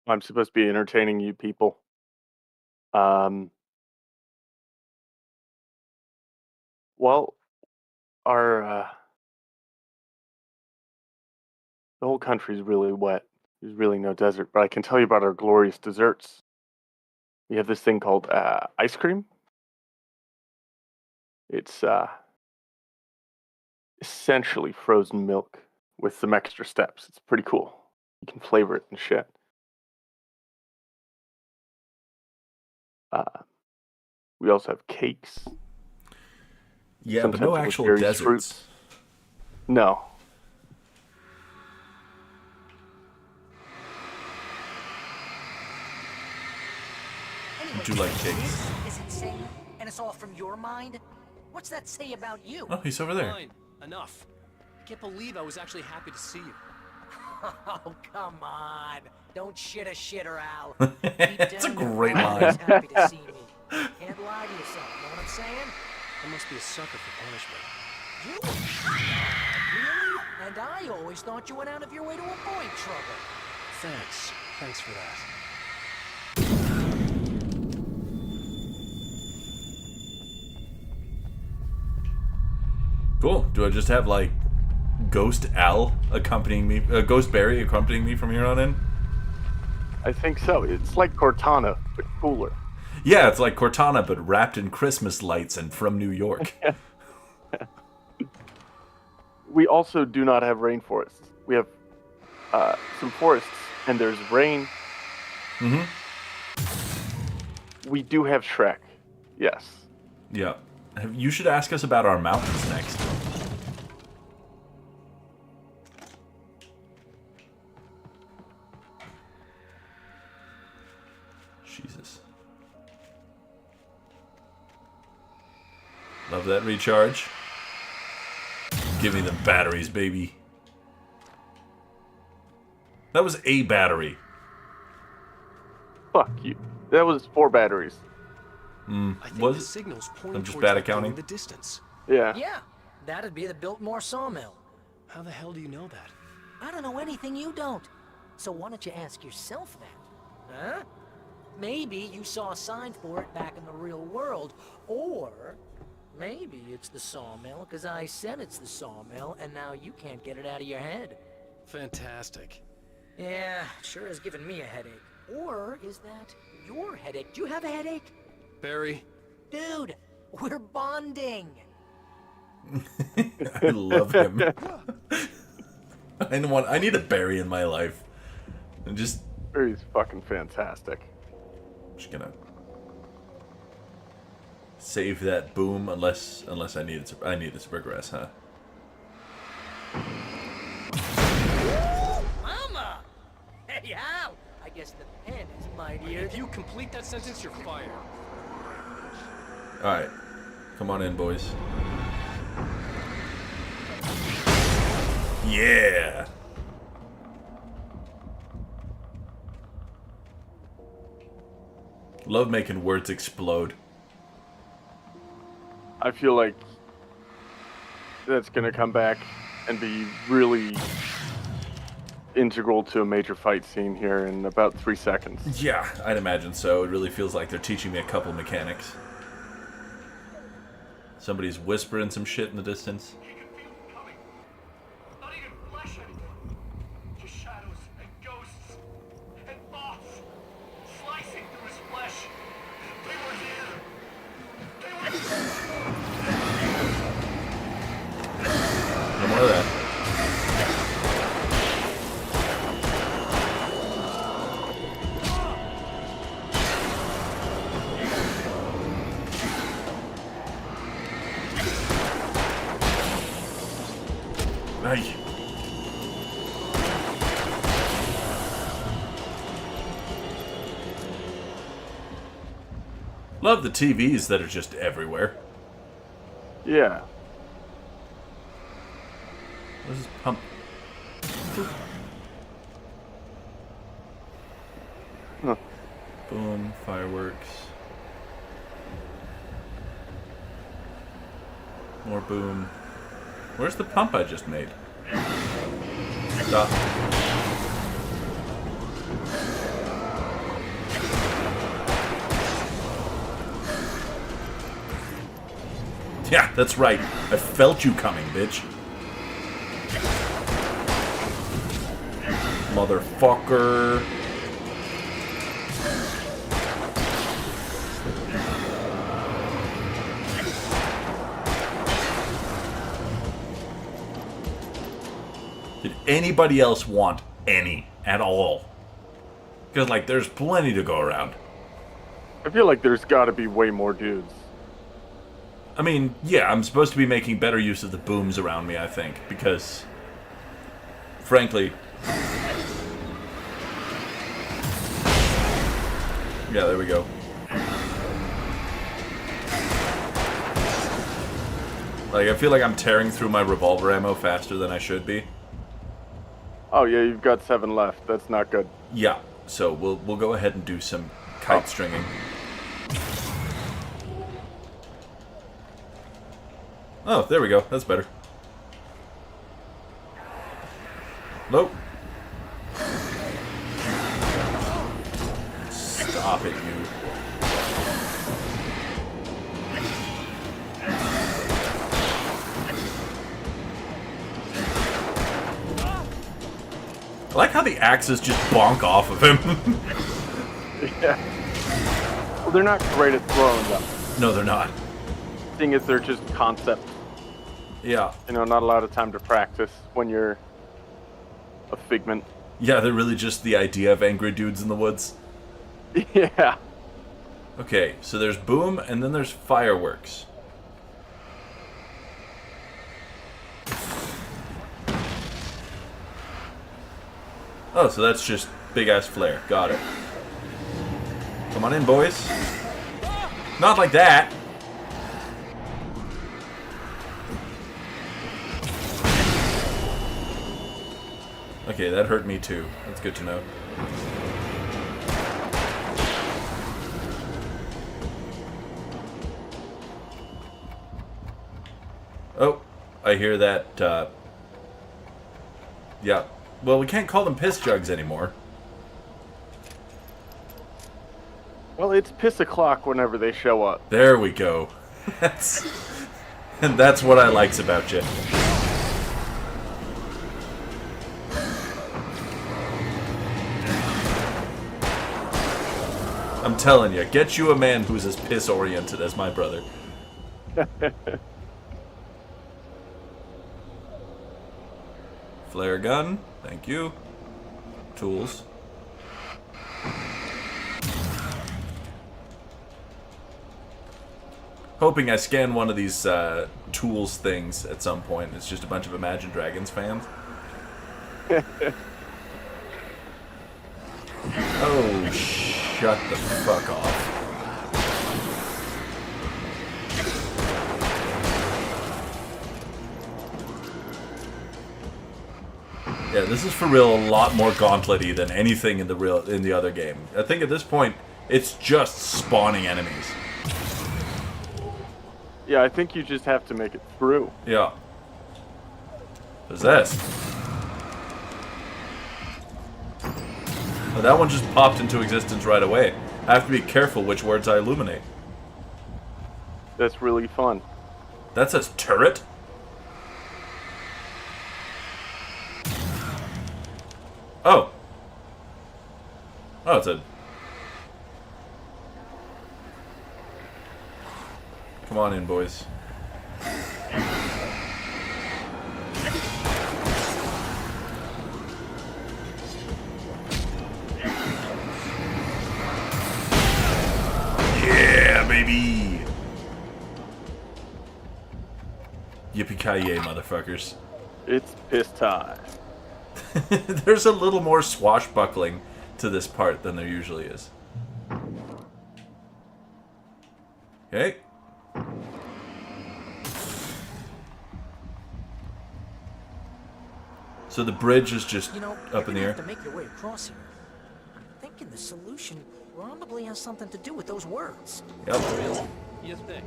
I'm supposed to be entertaining you people. Well, our the whole country's really wet. There's really no desert, but I can tell you about our glorious desserts. We have this thing called ice cream. It's essentially frozen milk with some extra steps. It's pretty cool. You can flavor it and shit. We also have cakes. Yeah, Sometimes but no with actual various deserts. fruits. No. Anyway, Do you like this cakes? is insane, and it's all from your mind? What's that say about you? Oh, he's over there. Fine. Enough. I can't believe I was actually happy to see you. Oh, come on. Don't shit a shitter, Al. It's a great I line. was happy to see me. Can't lie to yourself, know what I'm saying? I must be a sucker for punishment. You? Really? And I always thought you went out of your way to avoid trouble. Thanks. Thanks for that. Cool. Do I just have, like, Ghost Al accompanying me, Ghost Barry accompanying me from here on in? I think so. It's like Cortana, but cooler. Yeah, it's like Cortana, but wrapped in Christmas lights and from New York. We also do not have rainforests. We have some forests, and there's rain. Mm-hmm. We do have Shrek. Yes. Yeah. You should ask us about our mountains next. Jesus. Love that recharge. Give me the batteries, baby. That was a battery. Fuck you. That was 4 batteries. I think the signal's pointing I'm just towards bad that at counting. thing in the distance. Yeah. Yeah, that'd be the Biltmore sawmill. How the hell do you know that? I don't know anything you don't. So why don't you ask yourself that? Huh? Maybe you saw a sign for it back in the real world, or maybe it's the sawmill because I said it's the sawmill and now you can't get it out of your head. Fantastic. Yeah, sure has given me a headache. Or is that your headache? Do you have a headache? Barry? Dude, we're bonding. I love him. I need a Barry in my life. And just... Barry's fucking fantastic. I'm just gonna... save that boom unless I need it to progress, huh? Mama! Hey, Al! I guess the pen is mightier. If you complete that sentence, you're fired. Alright. Come on in, boys. Yeah! Love making words explode. I feel like that's gonna come back and be really integral to a major fight scene here in about 3 seconds. Yeah, I'd imagine so. It really feels like they're teaching me a couple mechanics. Somebody's whispering some shit in the distance. He could feel it coming. Not even flesh anymore. Just shadows and ghosts and thoughts slicing through his flesh. They were here. They were here. No more of that. Nice. Love the TVs that are just everywhere. Yeah. This is pump. Huh. Boom, fireworks. More boom. Where's the pump I just made? Stop. Yeah, that's right. I felt you coming, bitch. Motherfucker. Did anybody else want any at all? Because, like, there's plenty to go around. I feel like there's gotta be way more dudes. I mean, yeah, I'm supposed to be making better use of the booms around me, I think, because, frankly... Yeah, there we go. Like, I feel like I'm tearing through my revolver ammo faster than I should be. Oh yeah, you've got 7 left. That's not good. Yeah, so we'll go ahead and do some kite stringing. Oh, there we go. That's better. Nope. Stop it, you. I like how the axes just bonk off of him. Yeah. Well, they're not great at throwing them. No, they're not. The thing is, they're just concepts. Yeah. You know, not a lot of time to practice when you're a figment. Yeah, they're really just the idea of angry dudes in the woods. Yeah. Okay, so there's boom, and then there's fireworks. Oh, so that's just big-ass flare. Got it. Come on in, boys. Not like that! Okay, that hurt me too. That's good to know. Oh, I hear that, yeah. Well, we can't call them piss jugs anymore. Well, it's piss o'clock whenever they show up. There we go. And that's what I likes about you. I'm telling you, get you a man who's as piss-oriented as my brother. Flare gun, thank you. Tools. Hoping I scan one of these tools things at some point. It's just a bunch of Imagine Dragons fans. Oh, shut the fuck off. Yeah, this is for real a lot more gauntlet-y than anything in the other game. I think at this point, it's just spawning enemies. Yeah, I think you just have to make it through. Yeah. Possessed. Oh, that one just popped into existence right away. I have to be careful which words I illuminate. That's really fun. That says turret? Oh. Oh, it's a... Come on in, boys. Yeah, baby! Yippee-ki-yay, motherfuckers. It's piss time. There's a little more swashbuckling to this part than there usually is. Okay. So the bridge is just up in the air. Have to make your way across here. I'm thinking the solution probably has something to do with those words. Yep. Really? You think?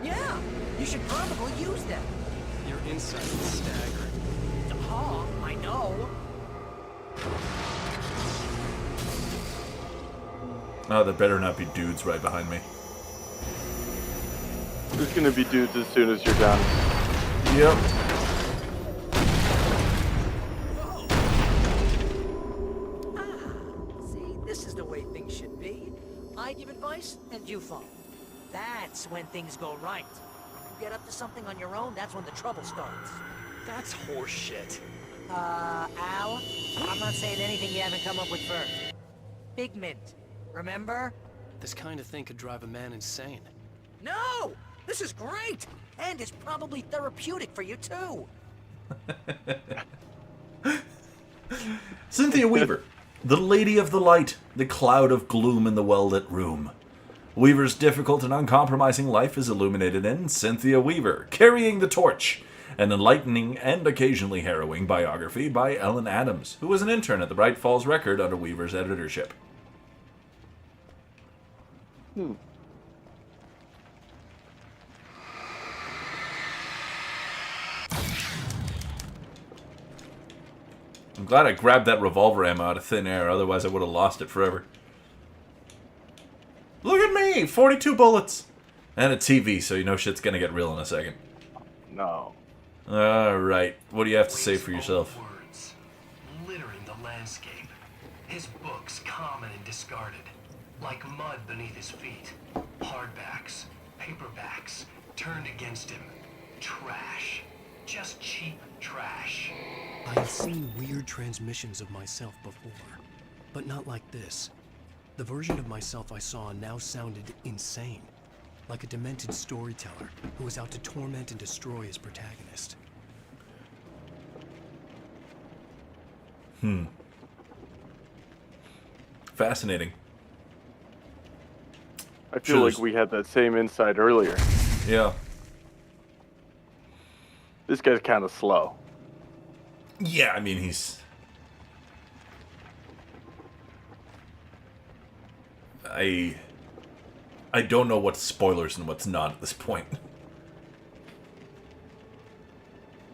Yeah, you should probably use them. Your insight is staggering. Oh, I know. Oh, there better not be dudes right behind me. There's gonna be dudes as soon as you're done. Yep. See, this is the way things should be. I give advice, and you follow. That's when things go right. You get up to something on your own, that's when the trouble starts. That's horseshit. Al, I'm not saying anything you haven't come up with first. Figment, remember? This kind of thing could drive a man insane. No! This is great! And it's probably therapeutic for you, too. Cynthia Weaver, the Lady of the Light, the cloud of gloom in the well-lit room. Weaver's difficult and uncompromising life is illuminated in Cynthia Weaver, Carrying the Torch, an enlightening and occasionally harrowing biography by Ellen Adams, who was an intern at the Bright Falls Record under Weaver's editorship. I'm glad I grabbed that revolver ammo out of thin air, otherwise I would have lost it forever. Look at me! 42 bullets! And a TV, so you know shit's gonna get real in a second. No. Alright, what do you have to say for yourself? Words, littering the landscape. His books common and discarded, like mud beneath his feet. Hardbacks, paperbacks, turned against him. Trash. Just cheap trash. I have seen weird transmissions of myself before, but not like this. The version of myself I saw now sounded insane, like a demented storyteller who was out to torment and destroy his protagonist. Fascinating. I feel like we had that same insight earlier. Yeah. This guy's kind of slow. Yeah, I mean, he's... I don't know what's spoilers and what's not at this point.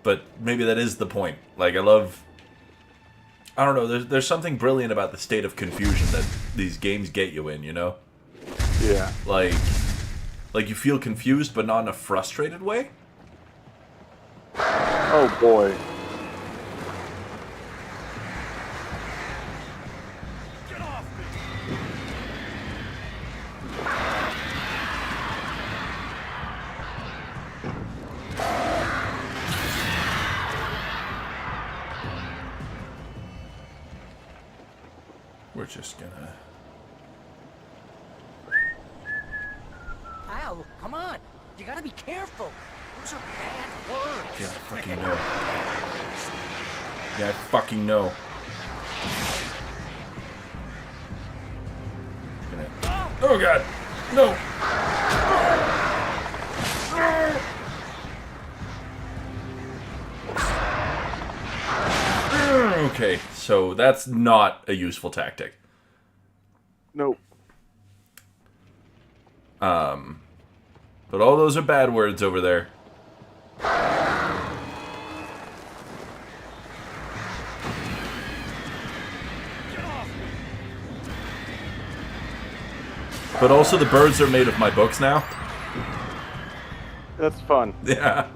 But maybe that is the point. Like, I don't know, there's something brilliant about the state of confusion that these games get you in, you know? Yeah. Like you feel confused, but not in a frustrated way? Oh, boy. Get off me! We're just gonna... Al, come on. You gotta be careful. Those are bad words. Yeah, I fucking know. Yeah, I fucking know. Oh god! No! Okay, so that's not a useful tactic. Nope. But all those are bad words over there. But also the birds are made of my books now. That's fun. Yeah.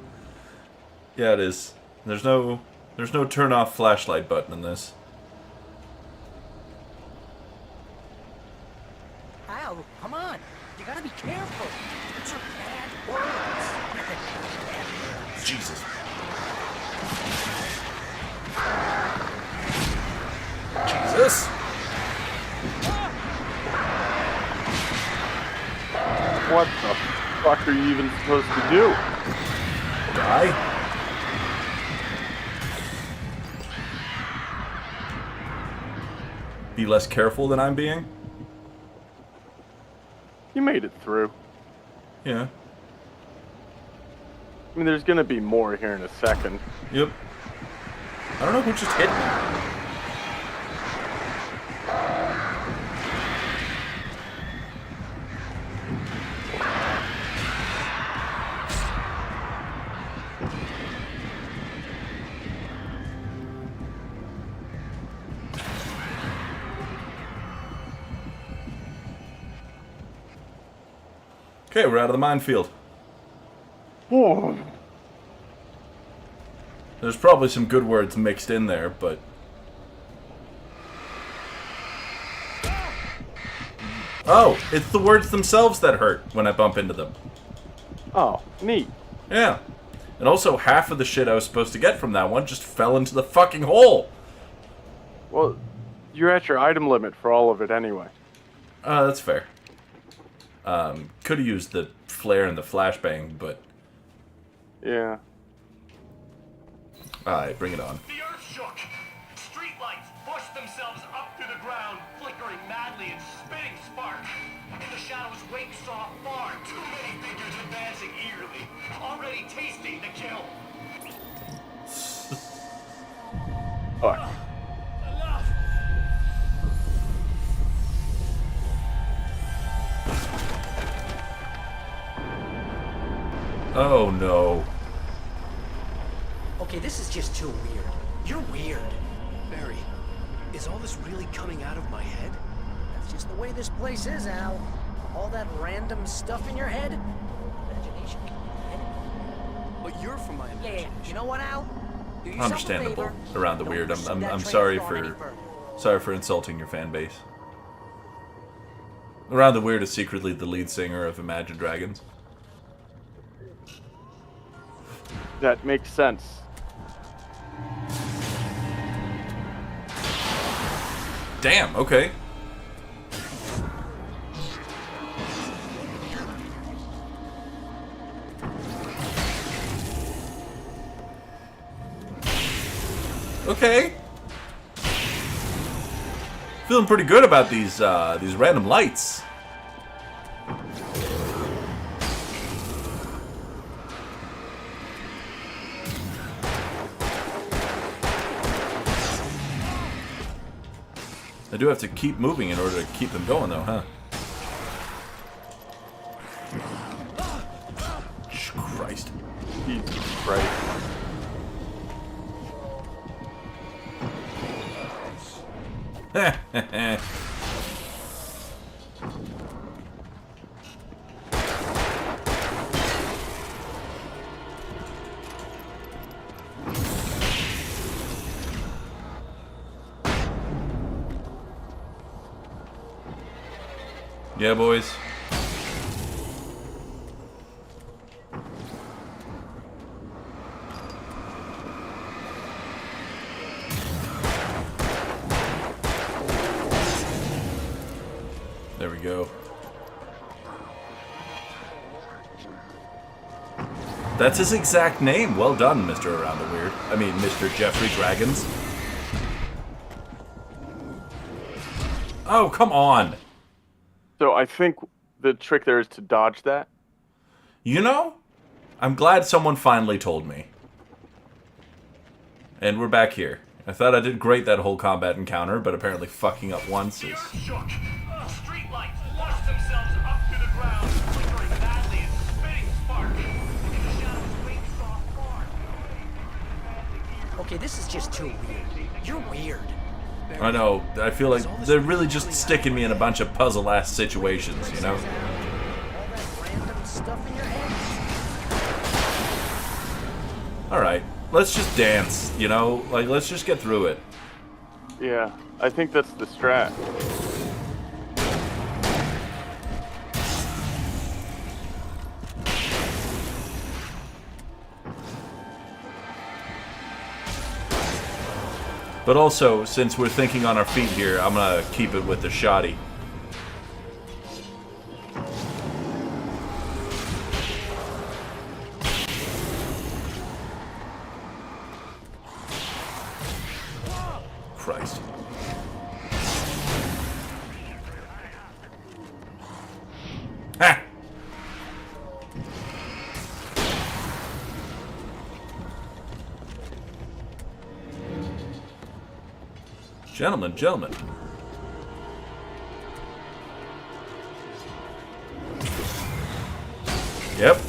Yeah, it is. There's no turn off flashlight button in this. Al, come on. You gotta be careful. Those are bad words. Jesus. Jesus. What the fuck are you even supposed to do? Die? Be less careful than I'm being? You made it through. Yeah. I mean, there's gonna be more here in a second. Yep. I don't know who just hit me. Okay, we're out of the minefield. Oh. There's probably some good words mixed in there, but... Oh, it's the words themselves that hurt when I bump into them. Oh, neat. Yeah. And also, half of the shit I was supposed to get from that one just fell into the fucking hole. Well, you're at your item limit for all of it anyway. That's fair. Could have used the flare and the flashbang, but... Yeah. Alright, bring it on. The earth shook. Streetlights pushed themselves up through the ground, flickering madly and spitting sparks. In the shadows, Wake saw far too many figures advancing eagerly, already tasting the kill. Fuck. Enough! Oh no. Okay, this is just too weird. You're weird. Barry, is all this really coming out of my head? That's just the way this place is, Al. All that random stuff in your head. Imagination can be anything. But you're from my imagination. Yeah. You know what, Al? Do yourself a Understandable. favor. Around the Don't weird. pursue that I'm train sorry of thought any for further. insulting your fan base. Around the Weird is secretly the lead singer of Imagine Dragons. That makes sense. Damn, okay. Okay. Feeling pretty good about these random lights. I do have to keep moving in order to keep them going, though, huh? Christ. Jesus Christ. Yeah, boys. There we go. That's his exact name. Well done, Mr. Around the Weird. I mean, Mr. Jeffrey Dragons. Oh, come on. So I think the trick there is to dodge that. You know, I'm glad someone finally told me. And we're back here. I thought I did great that whole combat encounter, but apparently fucking up once is... Shook. Streetlights launched themselves up to the ground, flickering madly and spitting sparks. In the shadows, wings saw far. Okay, this is just too weird. You're weird. I know, I feel like they're really just sticking me in a bunch of puzzle-ass situations, you know? All that random stuff in your head. Alright, let's just dance, you know? Like, let's just get through it. Yeah, I think that's the strat. But also, since we're thinking on our feet here, I'm gonna keep it with the shoddy. Christ. Ha! Gentlemen. Yep.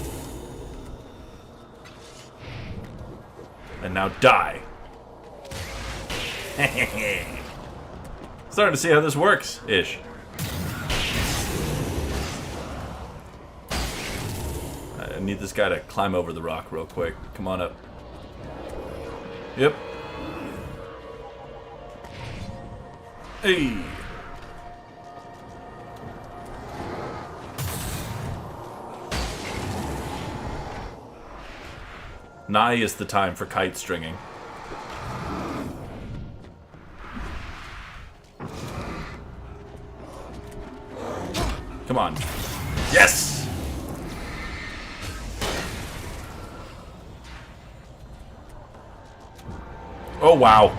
And now die. Starting to see how this works, ish. I need this guy to climb over the rock real quick. Come on up. Yep. Hey. Nigh is the time for kite stringing. Come on. Yes! Oh, wow.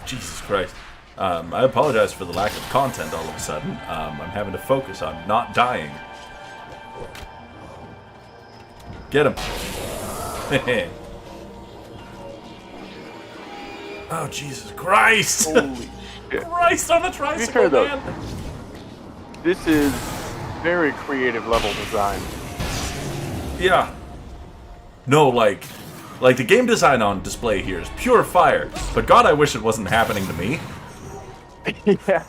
Jesus Christ. I apologize for the lack of content all of a sudden. I'm having to focus on not dying. Get him. Oh, Jesus Christ! Holy Christ on the To be tricycle, fair, though, man. this is very creative level design. Yeah. No, like the game design on display here is pure fire. But God, I wish it wasn't happening to me. Yeah.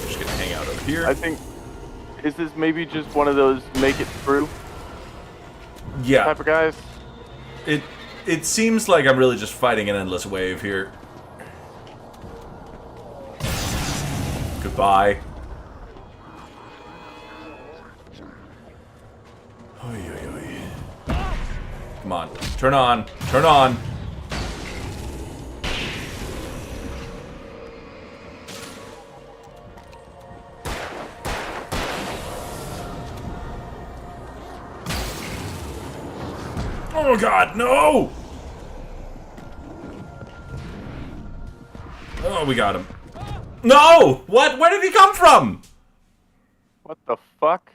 Just gonna hang out over here. I think, is this maybe just one of those make it through Yeah. type of guys? It seems like I'm really just fighting an endless wave here. Goodbye. Oy, oy, oy. Come on. Turn on. Turn on. Oh God, no! Oh, we got him. No! What? Where did he come from? What the fuck?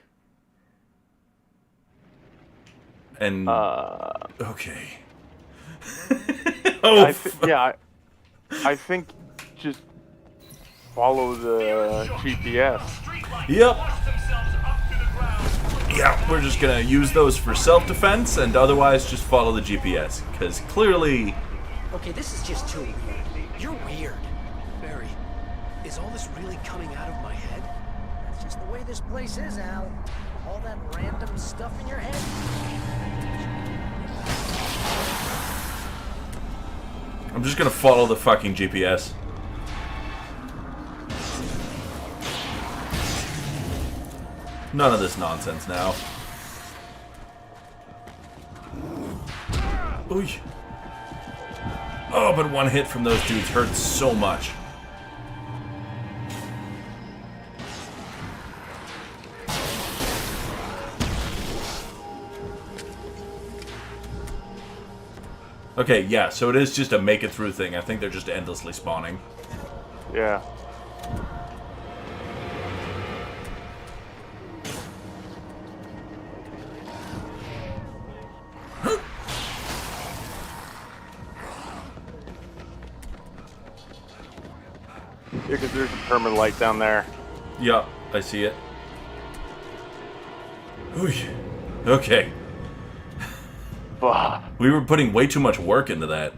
And okay. Oh, I think just follow the GPS. Yep. Yeah, we're just gonna use those for self-defense and otherwise just follow the GPS, because clearly... Okay, this is just too weird. You're weird. Barry, is all this really coming out of my head? That's just the way this place is, Al. All that random stuff in your head. I'm just gonna follow the fucking GPS. None of this nonsense now. Ooh. Oh, but one hit from those dudes hurts so much. Okay, yeah, so it is just a make it through thing. I think they're just endlessly spawning. Yeah. Yeah, because there's a permanent light down there. Yeah, I see it. Ooh. Okay. Fuck. We were putting way too much work into that.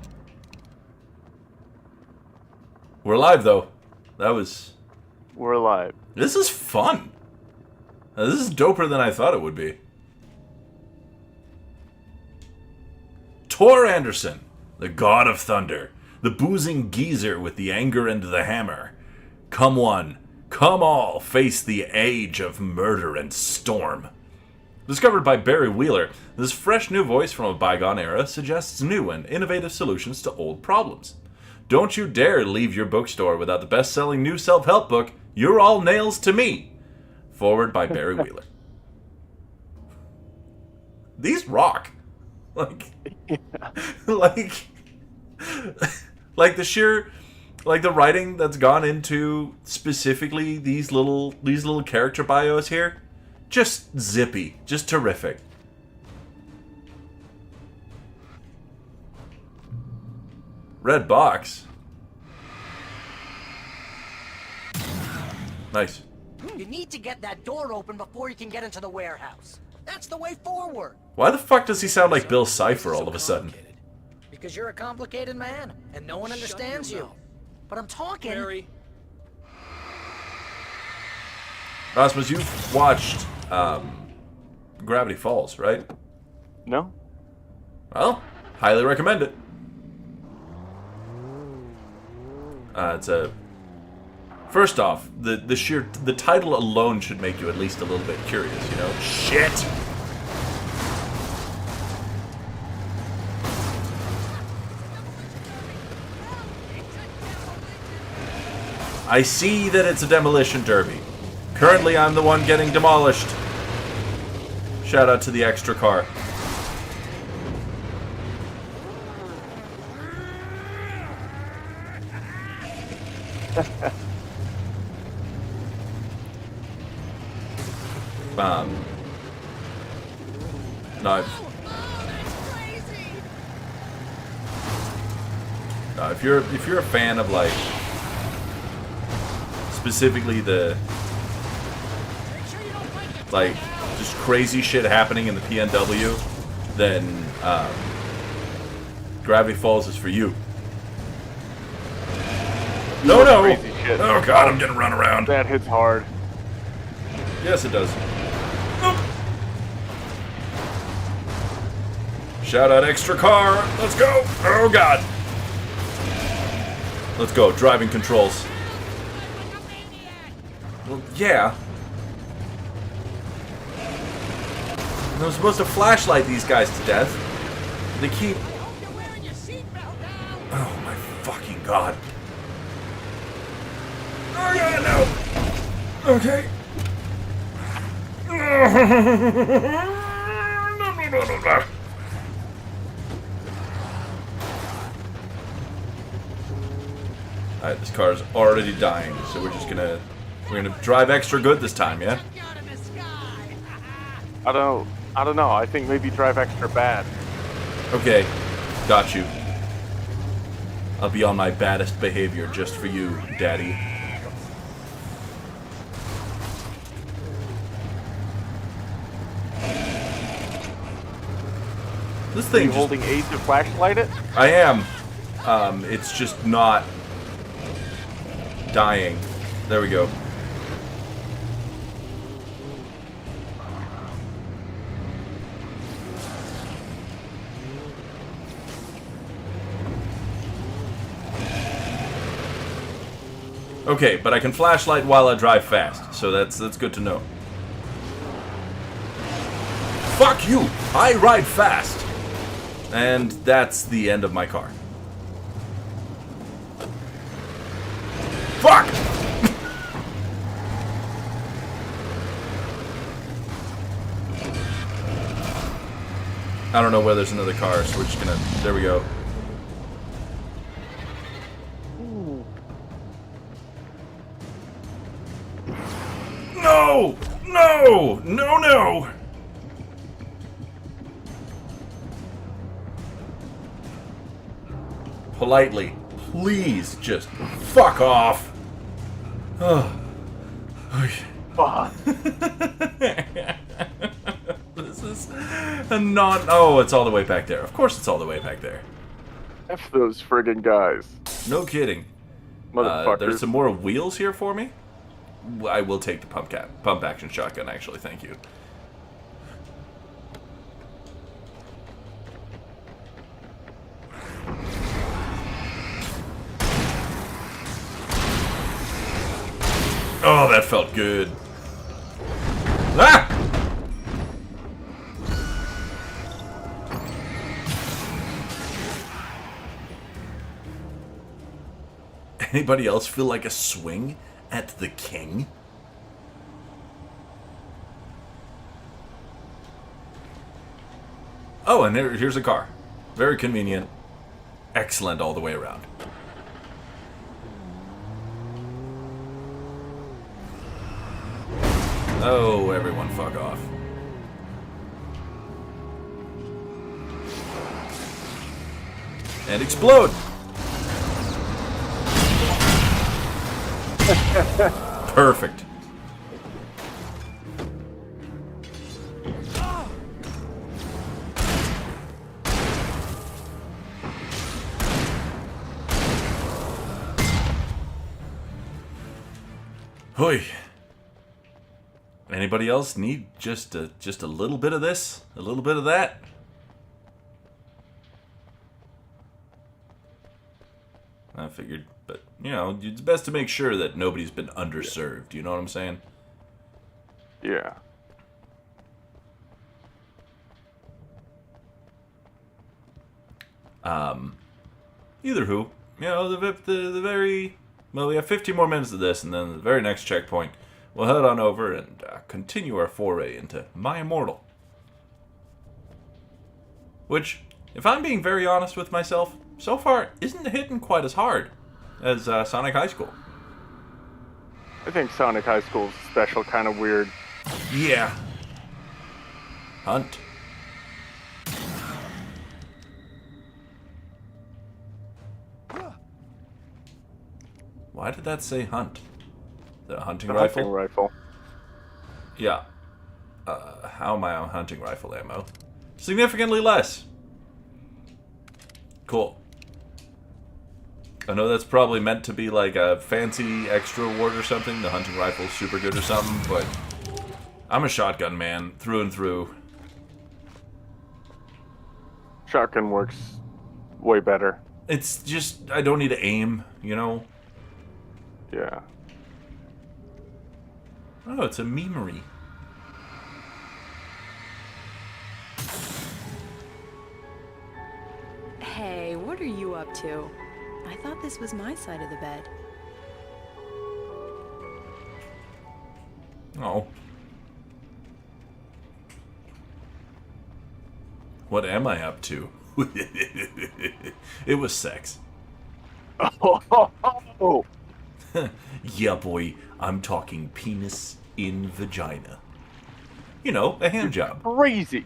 We're alive, though. That was... We're alive. This is fun. This is doper than I thought it would be. Tor Anderson, the god of thunder, the boozing geezer with the anger and the hammer. Come one, come all, face the age of murder and storm. Discovered by Barry Wheeler, this fresh new voice from a bygone era suggests new and innovative solutions to old problems. Don't you dare leave your bookstore without the best-selling new self-help book, You're All Nails to Me. Forward by Barry Wheeler. These rock. Like the sheer, like the writing that's gone into specifically these little character bios here. Just zippy. Just terrific. Red box. Nice. You need to get that door open before you can get into the warehouse. That's the way forward. Why the fuck does he sound like Bill Cipher all of a sudden? Because you're a complicated man, and no one understands you. But I'm talking... Barry. Rasmus, you've watched Gravity Falls, right? No? Well, highly recommend it. It's a... First off, the title alone should make you at least a little bit curious, you know? Shit! I see that it's a demolition derby. Currently, I'm the one getting demolished. Shout out to the extra car. No. If you're a fan of like specifically the like just crazy shit happening in the PNW, then Gravity Falls is for you. No, no! Oh god, I'm getting run around. That hits hard. Yes, it does. Oh. Shout out extra car. Let's go. Oh god. Let's go. Driving controls. Well, yeah. And I'm supposed to flashlight these guys to death. They keep... Oh my fucking god. Oh yeah, no. Okay. No. Alright, this car is already dying, so we're gonna drive extra good this time, yeah? I don't know. I think maybe drive extra bad. Okay, got you. I'll be on my baddest behavior just for you, Daddy. This thing. Are you holding A to flashlight it? I am. It's just not dying. There we go. Okay, but I can flashlight while I drive fast, so that's good to know. Fuck you! I ride fast! And that's the end of my car. Fuck! I don't know where there's another car, so we're just gonna... There we go. No! No! No, no! Politely, please just fuck off. Oh. Fuck. This is a non... Oh, it's all the way back there. Of course it's all the way back there. F those friggin' guys. No kidding. Motherfuckers. There's some more wheels here for me. I will take the pump action shotgun, actually. Thank you. Oh, that felt good. Ah! Anybody else feel like a swing at the king? Oh, and here's a car. Very convenient. Excellent all the way around. Oh, everyone fuck off. And explode! Perfect. Hoi. Anybody else need just a little bit of this? A little bit of that? I figured, but, you know, it's best to make sure that nobody's been underserved. You know what I'm saying? Yeah. Either who. You know, the very... Well, we have 15 more minutes of this, and then the very next checkpoint, we'll head on over and continue our foray into My Immortal. Which, if I'm being very honest with myself, so far isn't hitting quite as hard as Sonic High School. I think Sonic High School is special, kind of weird. Yeah. Hunt. Why did that say hunt? The hunting The rifle? hunting rifle. Yeah. How am I on hunting rifle ammo? Significantly less. Cool. I know that's probably meant to be like a fancy extra award or something. The hunting rifle's super good or something, but I'm a shotgun man through and through. Shotgun works way better. It's just, I don't need to aim, you know? Yeah. Oh, it's a memory. Hey, what are you up to? I thought this was my side of the bed. Oh. What am I up to? It was sex. Oh. Yeah, boy, I'm talking penis in vagina. You know, a hand job. Crazy.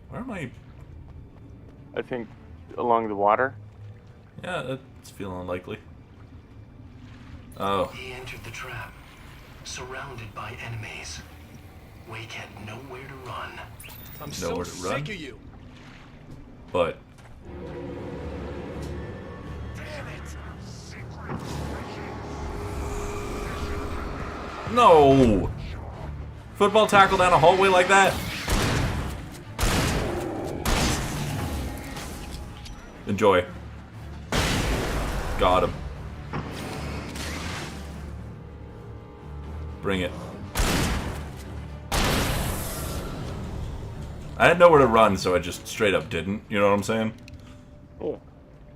Where am I? I think along the water. Yeah, that's feeling unlikely. Oh. He entered the trap, surrounded by enemies. Wake had nowhere to run. I'm Nowhere so to run? sick of you. But no! Football tackle down a hallway like that? Enjoy. Got him. Bring it. I had nowhere to run, so I just straight up didn't. You know what I'm saying? Yeah.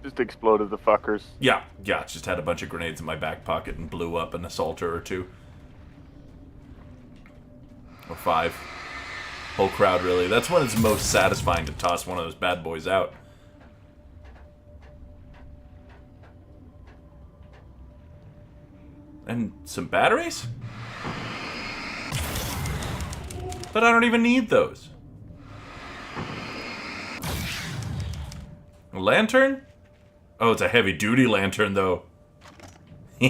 Just exploded the fuckers. Yeah, just had a bunch of grenades in my back pocket and blew up an assaulter or two. Or 5. Whole crowd, really. That's when it's most satisfying to toss one of those bad boys out. And some batteries? But I don't even need those. A lantern? Oh, it's a heavy-duty lantern, though.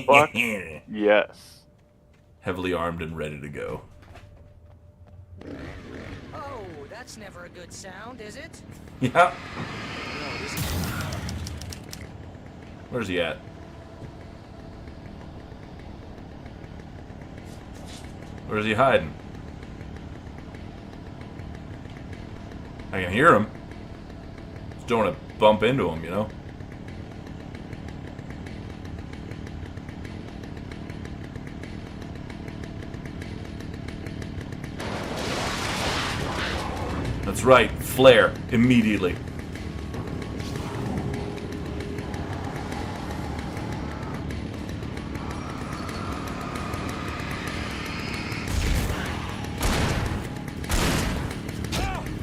Fuck yes. Heavily armed and ready to go. Oh, that's never a good sound, is it? Yeah. Where's he at? Where's he hiding? I can hear him. Just don't want to bump into him, you know? That's right, flare, immediately.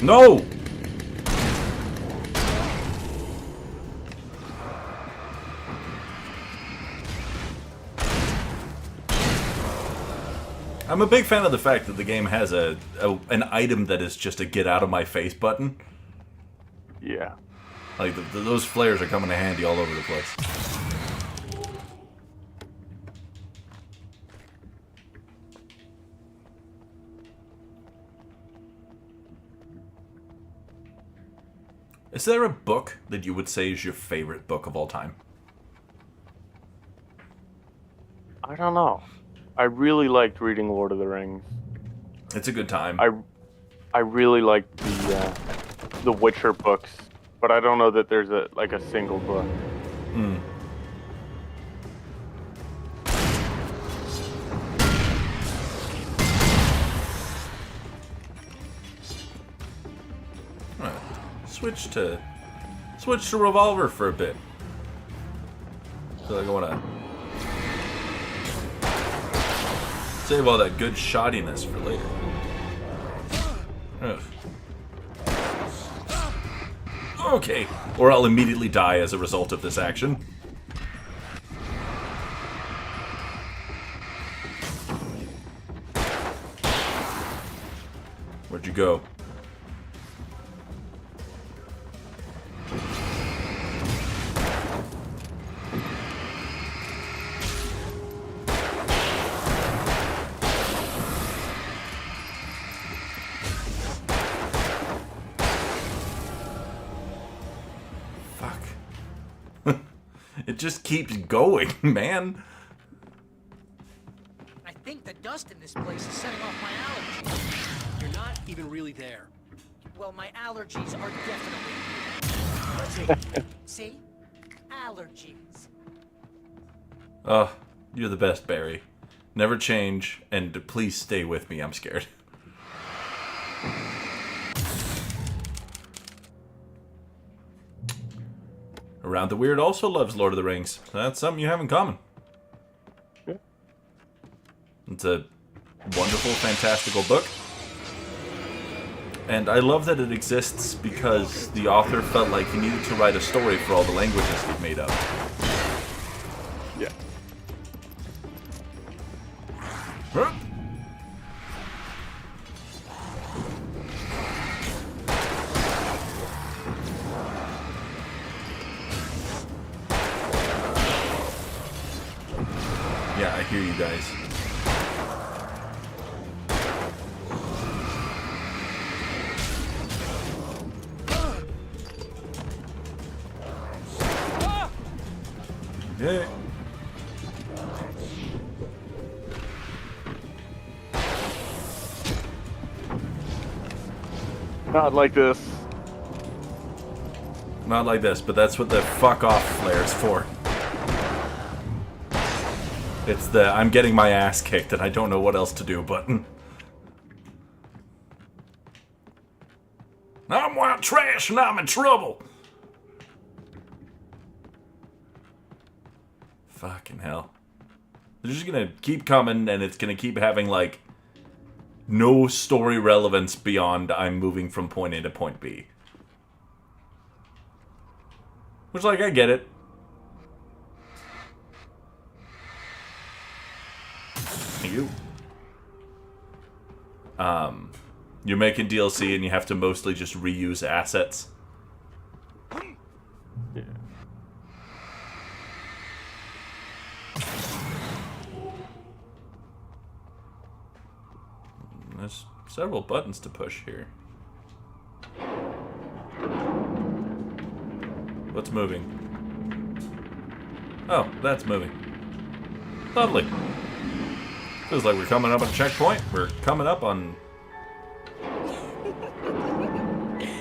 No! I'm a big fan of the fact that the game has an item that is just a get out of my face button. Yeah. Like, those flares are coming in handy all over the place. Is there a book that you would say is your favorite book of all time? I don't know. I really liked reading Lord of the Rings. It's a good time. I really liked the Witcher books, but I don't know that there's a single book. Hmm. Switch to revolver for a bit. So I want to save all that good shottiness for later. Ugh. Okay, or I'll immediately die as a result of this action. Where'd you go? It just keeps going, man. I think the dust in this place is setting off my allergies. You're not even really there. Well, my allergies are definitely here. See? Allergies. Oh, you're the best, Barry. Never change, and please stay with me. I'm scared. Around the Weird also loves Lord of the Rings. That's something you have in common. Yeah. It's a wonderful, fantastical book. And I love that it exists because the author felt like he needed to write a story for all the languages he'd made up. Yeah. Huh? Yeah, I hear you guys. Yeah. Not like this. Not like this, but that's what the fuck off flare's for. It's the I'm getting my ass kicked and I don't know what else to do button. I'm white trash and I'm in trouble. Fucking hell. They're just gonna keep coming and it's gonna keep having like no story relevance beyond I'm moving from point A to point B. Which, like, I get it. You. You're making DLC and you have to mostly just reuse assets. Yeah. There's several buttons to push here. What's moving? Oh, that's moving. Lovely. Feels like we're coming up on a checkpoint. We're coming up on...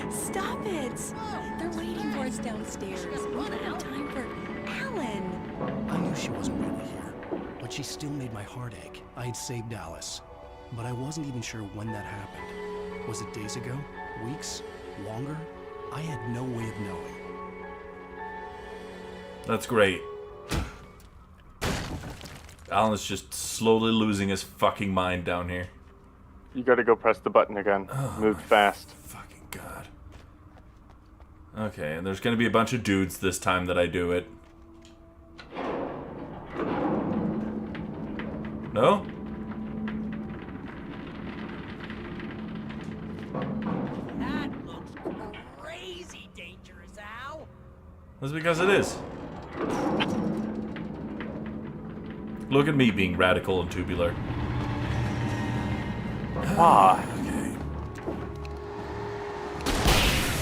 Stop it! They're waiting for us downstairs. We don't have time for Alan. I knew she wasn't really here, but she still made my heart ache. I had saved Alice, but I wasn't even sure when that happened. Was it days ago? Weeks? Longer? I had no way of knowing. That's great. Alan is just slowly losing his fucking mind down here. You gotta go press the button again. Oh, Move fast. Fucking god. Okay, and there's gonna be a bunch of dudes this time that I do it. No? That looks crazy dangerous, Al. That's because it is. Look at me being radical and tubular. Ah. Okay.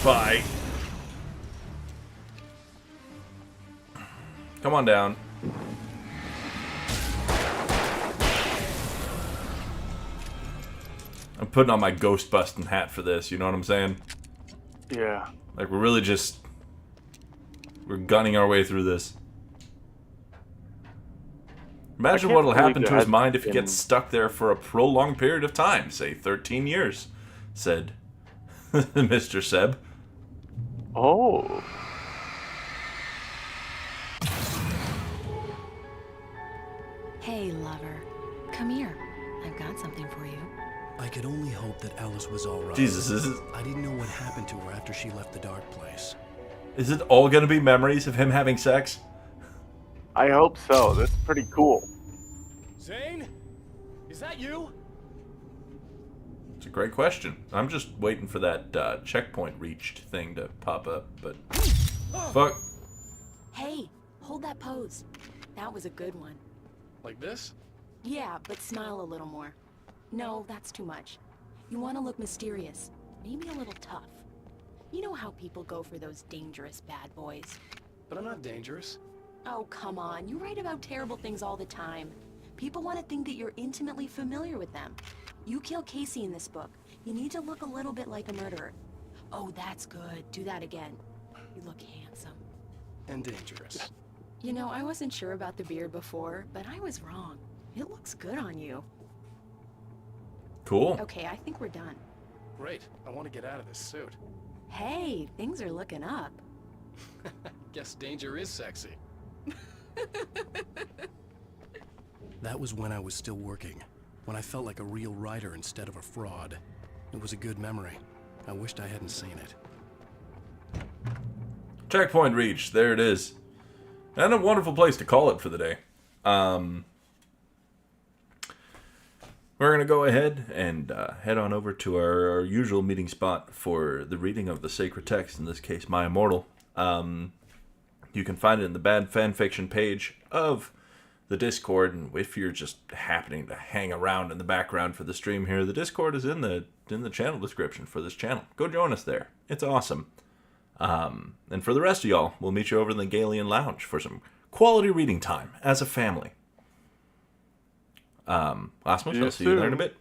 Bye. Come on down. I'm putting on my ghost busting hat for this, you know what I'm saying? Yeah. Like, we're really just... We're gunning our way through this. Imagine what'll happen to his mind if he gets stuck there for a prolonged period of time, say 13 years, said Mr. Seb. Oh. Hey, lover. Come here. I've got something for you. I could only hope that Alice was alright. Jesus, this is... I didn't know what happened to her after she left the dark place. Is it all gonna be memories of him having sex? I hope so. That's pretty cool. Zane? Is that you? It's a great question. I'm just waiting for that checkpoint reached thing to pop up, but... Fuck. Hey, hold that pose. That was a good one. Like this? Yeah, but smile a little more. No, that's too much. You want to look mysterious. Maybe a little tough. You know how people go for those dangerous bad boys. But I'm not dangerous. Oh, come on. You write about terrible things all the time. People want to think that you're intimately familiar with them. You kill Casey in this book. You need to look a little bit like a murderer. Oh, that's good. Do that again. You look handsome. And dangerous. You know, I wasn't sure about the beard before, but I was wrong. It looks good on you. Cool. Okay, I think we're done. Great. I want to get out of this suit. Hey, things are looking up. Guess danger is sexy. That was when I was still working, when I felt like a real writer instead of a fraud. It was a good memory. I wished I hadn't seen it. Checkpoint reached. There it is. And a wonderful place to call it for the day. We're going to go ahead and head on over to our usual meeting spot for the reading of the sacred text, in this case, My Immortal. You can find it in the Bad Fanfiction page of the Discord, and if you're just happening to hang around in the background for the stream here, the Discord is in the channel description for this channel. Go join us there. It's awesome. And for the rest of y'all, we'll meet you over in the Galian Lounge for some quality reading time as a family. Osmos, Yes, I'll see you there in a bit.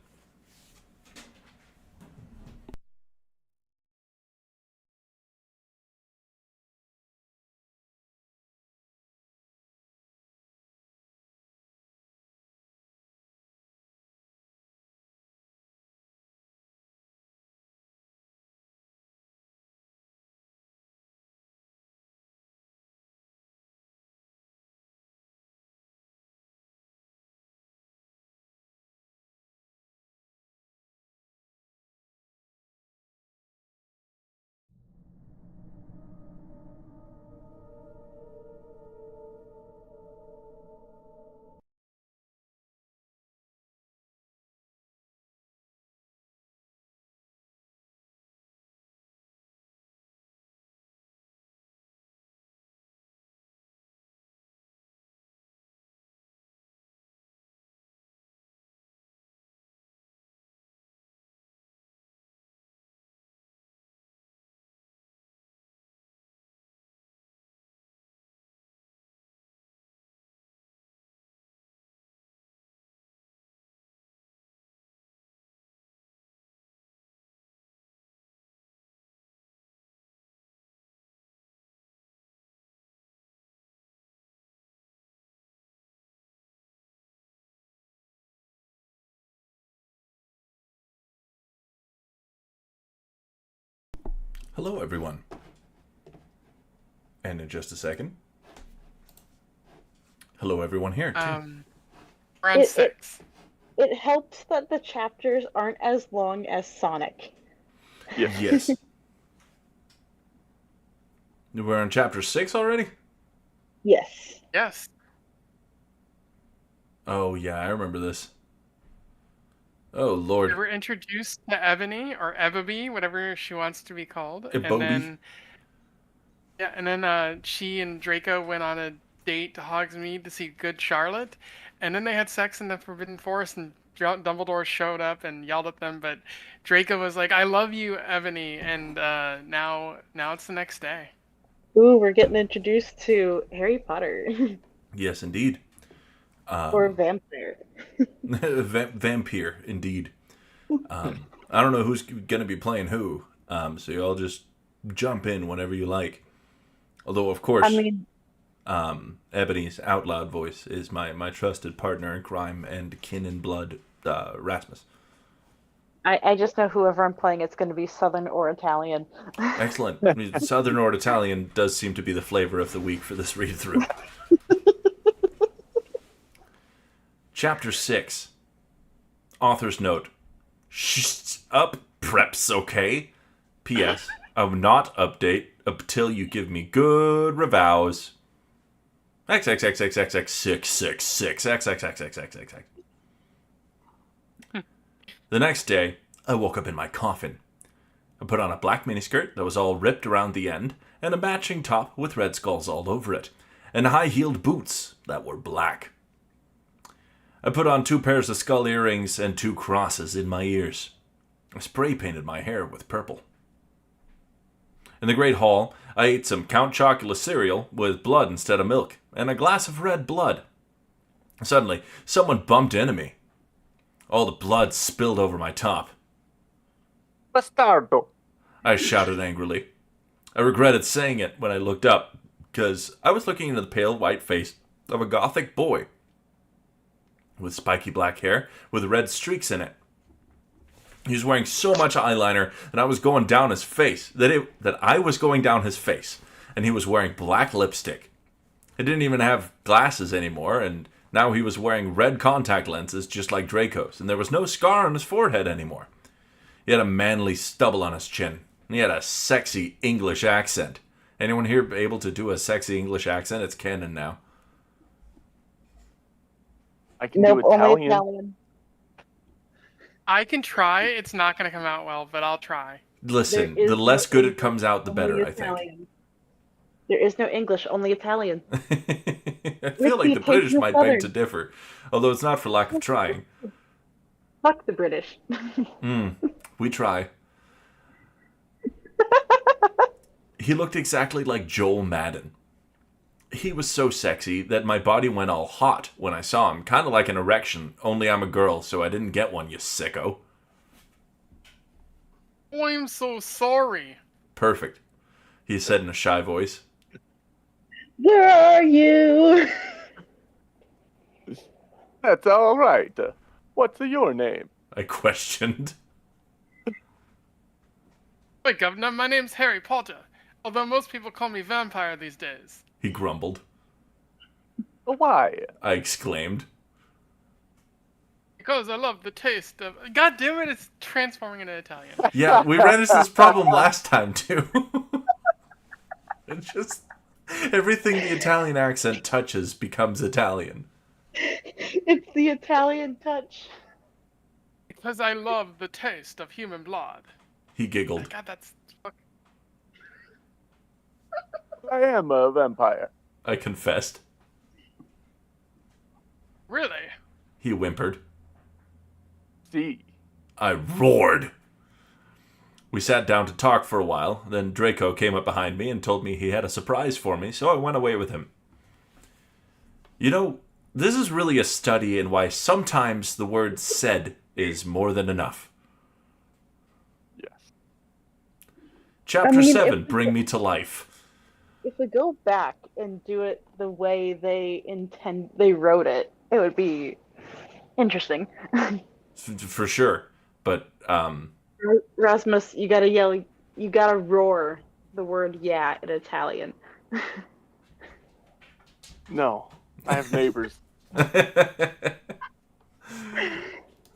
Hello, everyone. And in just a second. Hello, everyone here, too. We're on 6. It helps that the chapters aren't as long as Sonic. Yes. We're on chapter 6 already? Yes. Yes. Oh, yeah, I remember this. Oh, Lord. We were introduced to Ebony, or Ebaby, whatever she wants to be called. Eboby. And then she and Draco went on a date to Hogsmeade to see Good Charlotte. And then they had sex in the Forbidden Forest, and Dumbledore showed up and yelled at them. But Draco was like, I love you, Ebony. And now it's the next day. Ooh, we're getting introduced to Harry Potter. Yes, indeed. Or vampire. Vampire, indeed. I don't know who's going to be playing who, so you all just jump in whenever you like. Although, of course, Ebony's out loud voice is my trusted partner in crime and kin in blood, Rasmus. I just know whoever I'm playing, it's going to be Southern or Italian. Excellent. I mean, Southern or Italian does seem to be the flavor of the week for this read-through. Chapter 6. Author's note. Shh up, preps, okay? P.S. I will not update until you give me good revows. XXXXXX666XXXXXXX. The next day, I woke up in my coffin. I put on a black miniskirt that was all ripped around the end, and a matching top with red skulls all over it, and high-heeled boots that were black. I put on 2 pairs of skull earrings and 2 crosses in my ears. I spray painted my hair with purple. In the great hall, I ate some Count Chocula cereal with blood instead of milk, and a glass of red blood. Suddenly, someone bumped into me. All the blood spilled over my top. Bastardo! I shouted angrily. I regretted saying it when I looked up, because I was looking into the pale white face of a gothic boy with spiky black hair with red streaks in it. He was wearing so much eyeliner that I was going down his face, that I was going down his face, and he was wearing black lipstick. He didn't even have glasses anymore, and now he was wearing red contact lenses just like Draco's, and there was no scar on his forehead anymore. He had a manly stubble on his chin, and he had a sexy English accent. Anyone here able to do a sexy English accent? It's canon now. I can do Italian. Only Italian. I can try. It's not going to come out well, but I'll try. Listen, the less good it comes out, the better, I think. There is no English, only Italian. I feel like the British might beg to differ, although it's not for lack of trying. Fuck the British. We try. He looked exactly like Joel Madden. He was so sexy that my body went all hot when I saw him. Kind of like an erection, only I'm a girl, so I didn't get one, you sicko. I'm so sorry. Perfect, he said in a shy voice. Where are you? That's all right. What's your name? I questioned. Wait, Governor, my name's Harry Potter, although most people call me Vampire these days. He grumbled. Why? I exclaimed. Because I love the taste of... God damn it, it's transforming into Italian. Yeah, we ran into this problem last time, too. It's just... everything the Italian accent touches becomes Italian. It's the Italian touch. Because I love the taste of human blood. He giggled. God, that's... I am a vampire. I confessed. Really? He whimpered. See. I roared. We sat down to talk for a while, then Draco came up behind me and told me he had a surprise for me, so I went away with him. You know, this is really a study in why sometimes the word said is more than enough. Yes. Chapter 7, Bring Me to Life. If we go back and do it the way they wrote it, it would be interesting. For sure, but Rasmus, you gotta yell, you gotta roar the word "yeah" in Italian. No, I have neighbors.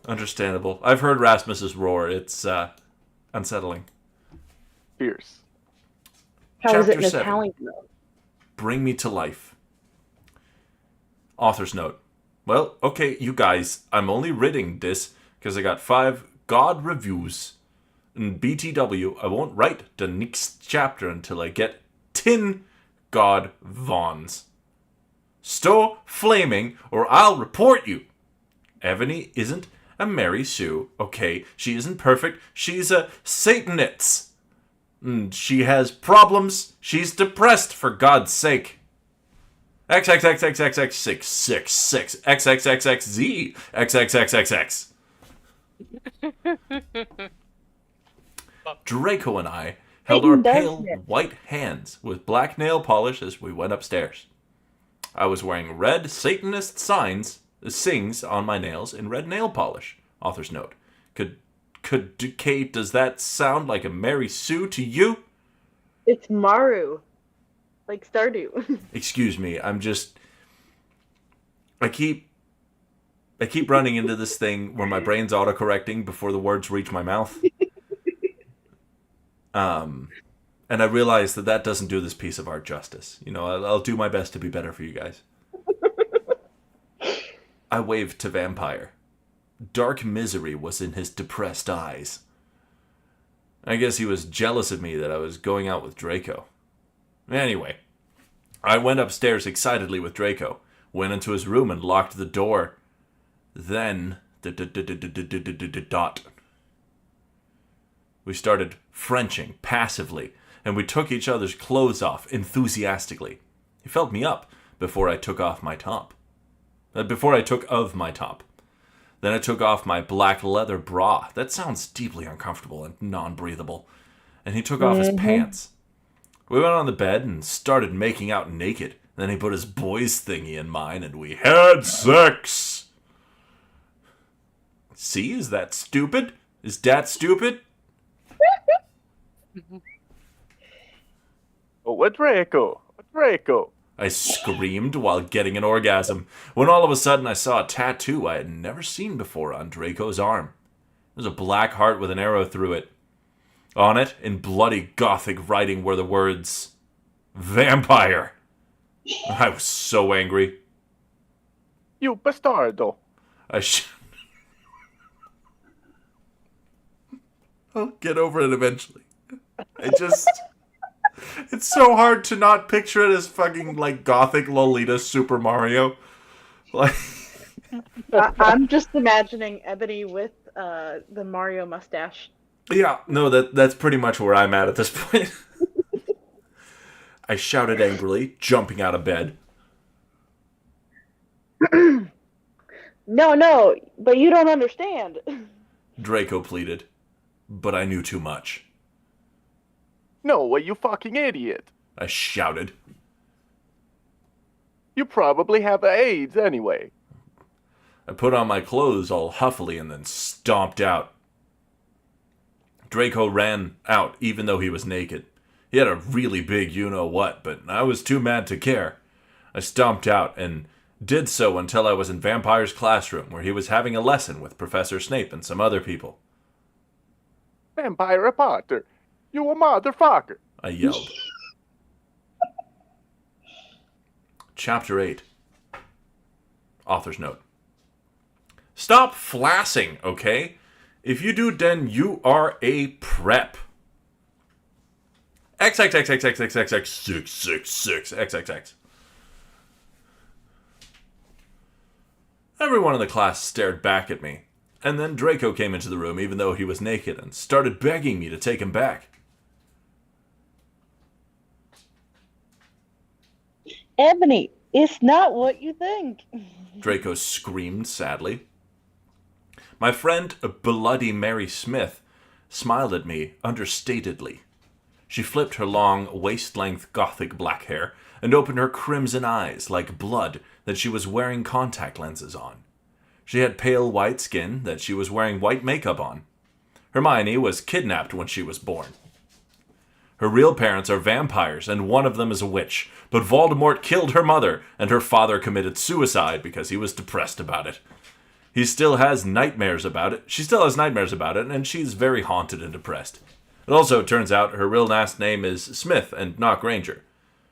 Understandable. I've heard Rasmus's roar. It's unsettling. Fierce. How is it in Chapter 7. Italian though? Bring Me to Life. Author's note. Well, okay, you guys, I'm only reading this because I got 5 God reviews. In BTW, I won't write the next chapter until I get 10 God Vons. Stop flaming or I'll report you. Ebony isn't a Mary Sue, okay? She isn't perfect. She's a Satanitz. She has problems. She's depressed, for God's sake. XXXXXX666 XXXXZ XXXXX. Draco and I held our pale white hands with black nail polish as we went upstairs. I was wearing red Satanist sings on my nails in red nail polish. Author's note. Kate, does that sound like a Mary Sue to you? It's Maru. Like Stardew. Excuse me, I keep running into this thing where my brain's autocorrecting before the words reach my mouth. And I realize that doesn't do this piece of art justice. You know, I'll do my best to be better for you guys. I waved to Vampire. Dark misery was in his depressed eyes. I guess he was jealous of me that I was going out with Draco. Anyway, I went upstairs excitedly with Draco, went into his room and locked the door. Then, we started Frenching passively and we took each other's clothes off enthusiastically. He felt me up before I took off my top. Before I took of my top. Then I took off my black leather bra. That sounds deeply uncomfortable and non-breathable. And he took off his pants. We went on the bed and started making out naked. Then he put his boy's thingy in mine and we had sex. See, is that stupid? Is that stupid? Oh, Draco! Draco! I screamed while getting an orgasm, when all of a sudden I saw a tattoo I had never seen before on Draco's arm. It was a black heart with an arrow through it. On it, in bloody Gothic writing, were the words, "Vampire." I was so angry. You bastardo. I'll get over it eventually. It's so hard to not picture it as fucking, like, Gothic Lolita Super Mario. Like, I'm just imagining Ebony with the Mario mustache. yeah, no, that's pretty much where I'm at this point. I shouted angrily, jumping out of bed. No, but you don't understand. Draco pleaded, but I knew too much. No, you fucking idiot. I shouted. You probably have AIDS anyway. I put on my clothes all huffily and then stomped out. Draco ran out even though he was naked. He had a really big you-know-what, but I was too mad to care. I stomped out and did so until I was in Vampire's classroom where he was having a lesson with Professor Snape and some other people. Vampire Potter, you a motherfucker. I yelled. Chapter 8. Author's note. Stop flassing, okay? If you do, then you are a prep. XXXXXXXX666XXX. Everyone in the class stared back at me, and then Draco came into the room even though he was naked and started begging me to take him back. Ebony, it's not what you think. Draco screamed sadly. My friend, Bloody Mary Smith, smiled at me understatedly. She flipped her long, waist-length Gothic black hair and opened her crimson eyes like blood that she was wearing contact lenses on. She had pale white skin that she was wearing white makeup on. Hermione was kidnapped when she was born. Her real parents are vampires, and one of them is a witch. But Voldemort killed her mother, and her father committed suicide because he was depressed about it. He still has nightmares about it. She still has nightmares about it, and she's very haunted and depressed. It also turns out her real last name is Smith and not Granger.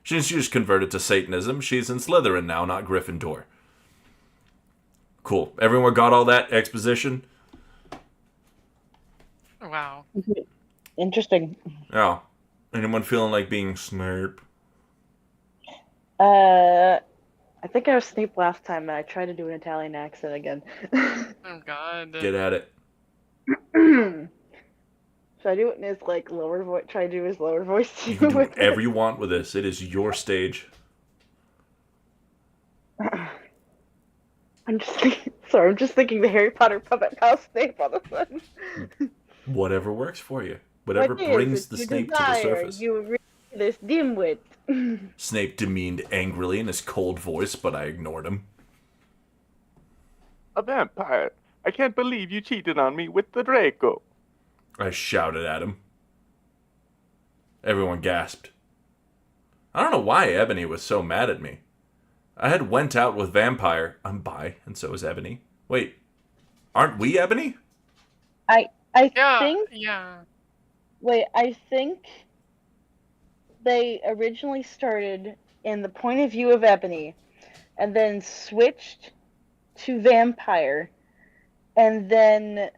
Since she's converted to Satanism, she's in Slytherin now, not Gryffindor. Cool. Everyone got all that exposition? Wow. Interesting. Yeah. Anyone feeling like being Snape? I think I was Snape last time, and I tried to do an Italian accent again. Oh God. Get at it. Should I do it in his like lower voice? Try to do his lower voice too. You can do whatever you want with this. It is your stage. I'm just thinking the Harry Potter puppet house Snape all of a sudden. Whatever works for you. Whatever brings the Snape to the surface. You read this dimwit. Snape demeaned angrily in his cold voice, but I ignored him. A vampire. I can't believe you cheated on me with the Draco. I shouted at him. Everyone gasped. I don't know why Ebony was so mad at me. I had went out with Vampire. I'm bi, and so is Ebony. Wait, aren't we Ebony? I think... Yeah. Wait, I think they originally started in the point of view of Ebony, and then switched to Vampire, and then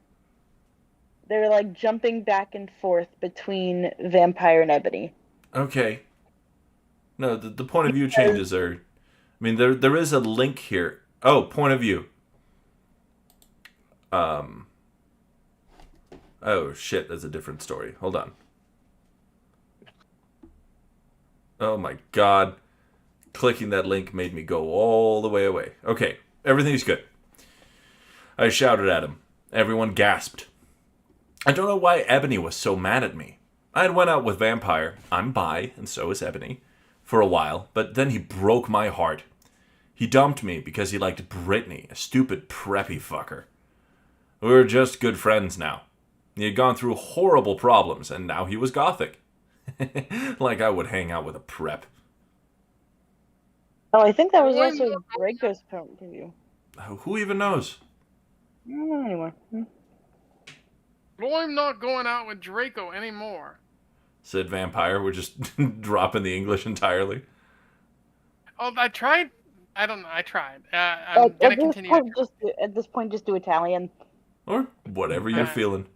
they're like jumping back and forth between Vampire and Ebony. Okay. No, the point of view changes are... I mean, there is a link here. Oh, point of view. Oh, shit, that's a different story. Hold on. Oh my god. Clicking that link made me go all the way away. Okay, everything's good. I shouted at him. Everyone gasped. I don't know why Ebony was so mad at me. I had went out with Vampire. I'm bi, and so is Ebony. For a while, but then he broke my heart. He dumped me because he liked Brittany, a stupid preppy fucker. We were just good friends now. He had gone through horrible problems, and now he was gothic. Like I would hang out with a prep. Oh, I think that was also Draco's point of view. Who even knows? I don't know anymore. Well, I'm not going out with Draco anymore. Said Vampire. We're just dropping the English entirely. Oh, I tried. I don't know. I tried. I'm gonna continue. At this point, just do Italian. Or whatever you're feeling.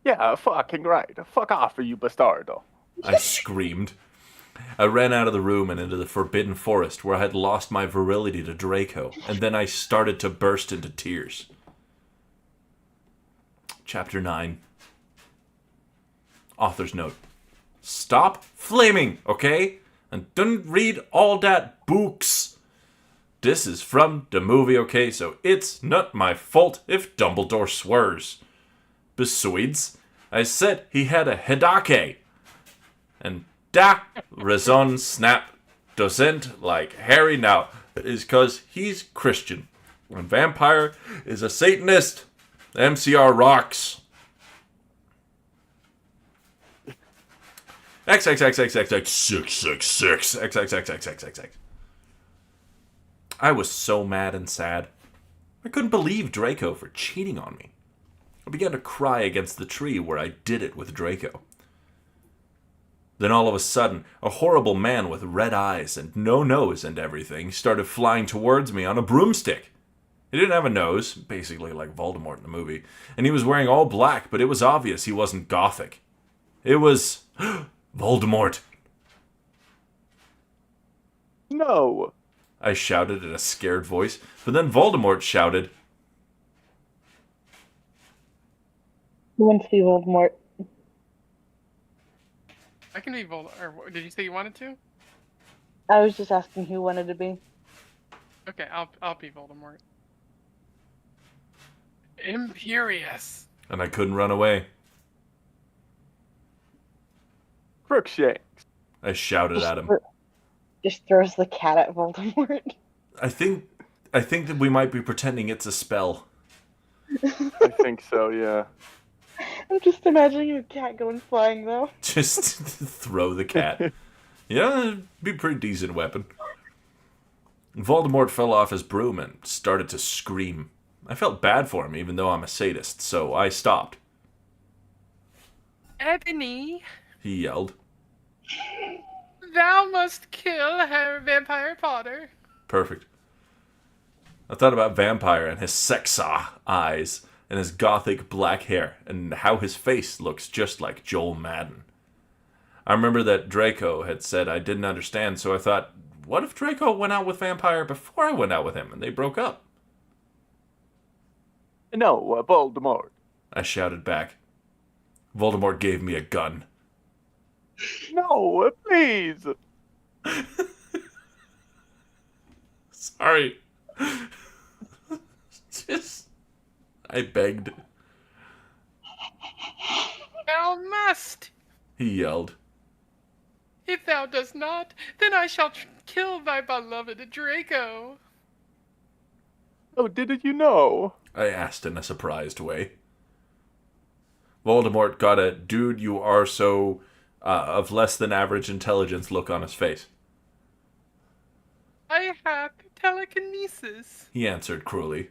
Yeah, fucking right. Fuck off, you bastardo. I screamed. I ran out of the room and into the forbidden forest where I had lost my virility to Draco, and then I started to burst into tears. Chapter 9. Author's note. Stop flaming, okay? And don't read all that books. This is from the movie, okay? So it's not my fault if Dumbledore swears. Besides, I said he had a headache. And that reason Snap doesn't like Harry now is because he's Christian. And Vampire is a Satanist. MCR rocks. XXXXXX666XXXXXX. I was so mad and sad. I couldn't believe Draco for cheating on me. I began to cry against the tree where I did it with Draco. Then all of a sudden, a horrible man with red eyes and no nose and everything started flying towards me on a broomstick. He didn't have a nose, basically like Voldemort in the movie, and he was wearing all black, but it was obvious he wasn't gothic. It was Voldemort. No. I shouted in a scared voice, but then Voldemort shouted, Who wants to be Voldemort? I can be Voldemort. Or did you say you wanted to? I was just asking who wanted to be. Okay, I'll be Voldemort. Imperious. and I couldn't run away. Crookshanks. I shouted at him. Just throws the cat at Voldemort. I think that we might be pretending it's a spell. I think so, yeah. I'm just imagining a cat going flying, though. Just throw the cat. Yeah, it'd be a pretty decent weapon. Voldemort fell off his broom and started to scream. I felt bad for him, even though I'm a sadist, so I stopped. Ebony, He yelled. thou must kill Harry Vampire Potter. Perfect. I thought about Vampire and his sexa eyes and his gothic black hair and how his face looks just like Joel Madden. I remember that Draco had said I didn't understand, so I thought, what if Draco went out with Vampire before I went out with him and they broke up? No, Voldemort. I shouted back. Voldemort gave me a gun. No, please. Sorry. I begged. Thou must. He yelled. If thou dost not, then I shall kill thy beloved Draco. Oh, didn't you know? I asked in a surprised way. Voldemort got a dude you are so of less than average intelligence look on his face. I have telekinesis. He answered cruelly.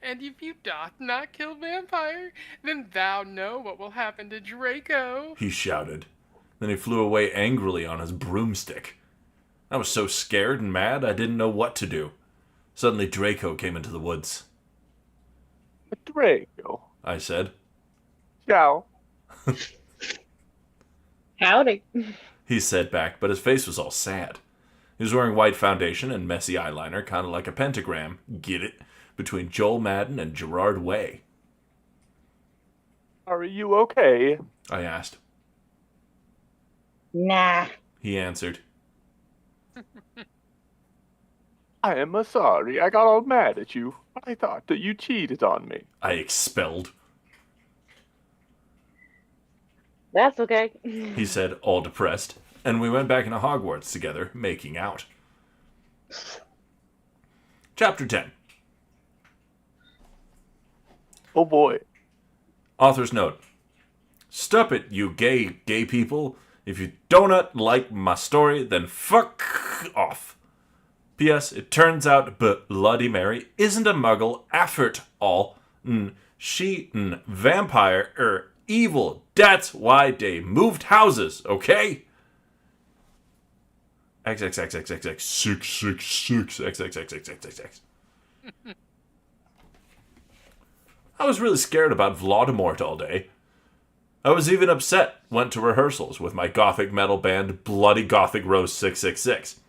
And if you doth not kill Vampire, then thou know what will happen to Draco. He shouted. Then he flew away angrily on his broomstick. I was so scared and mad I didn't know what to do. Suddenly Draco came into the woods. Draco, I said. Ciao. Howdy. He said back, but his face was all sad. He was wearing white foundation and messy eyeliner, kind of like a pentagram, get it, between Joel Madden and Gerard Way. Are you okay? I asked. Nah. He answered. I am sorry I got all mad at you. I thought that you cheated on me. I expelled. That's okay. He said, all depressed, and we went back into Hogwarts together, making out. Chapter 10. Oh boy. Author's note. Stop it, you gay people. If you don't like my story, then fuck off. P.S. It turns out Bloody Mary isn't a muggle after all. She vampire evil. That's why they moved houses, okay? XXXXXX 666 XXXXXX. I was really scared about Voldemort all day. I was even upset, went to rehearsals with my gothic metal band Bloody Gothic Rose 666.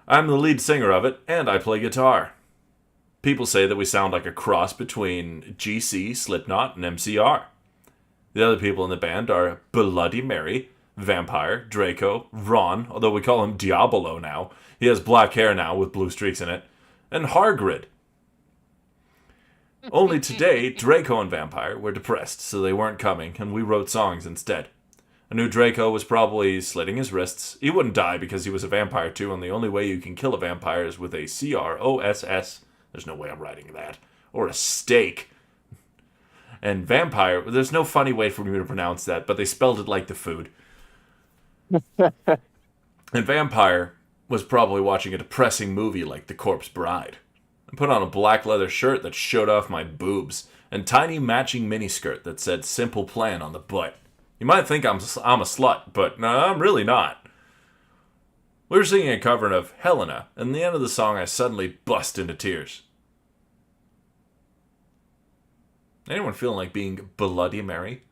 I'm the lead singer of it, and I play guitar. People say that we sound like a cross between GC, Slipknot, and MCR. The other people in the band are Bloody Mary, Vampire, Draco, Ron, although we call him Diabolo now. He has black hair now with blue streaks in it, and Hargrid. Only today, Draco and Vampire were depressed, so they weren't coming, and we wrote songs instead. I knew Draco was probably slitting his wrists. He wouldn't die because he was a vampire too, and the only way you can kill a vampire is with a CROSS. There's no way I'm writing that. Or a steak. And Vampire, there's no funny way for me to pronounce that, but they spelled it like the food. And Vampire was probably watching a depressing movie like The Corpse Bride. I put on a black leather shirt that showed off my boobs, and tiny matching miniskirt that said Simple Plan on the butt. You might think I'm a slut, but no, I'm really not. We were singing a cover of Helena, and at the end of the song I suddenly bust into tears. Anyone feeling like being Bloody Mary?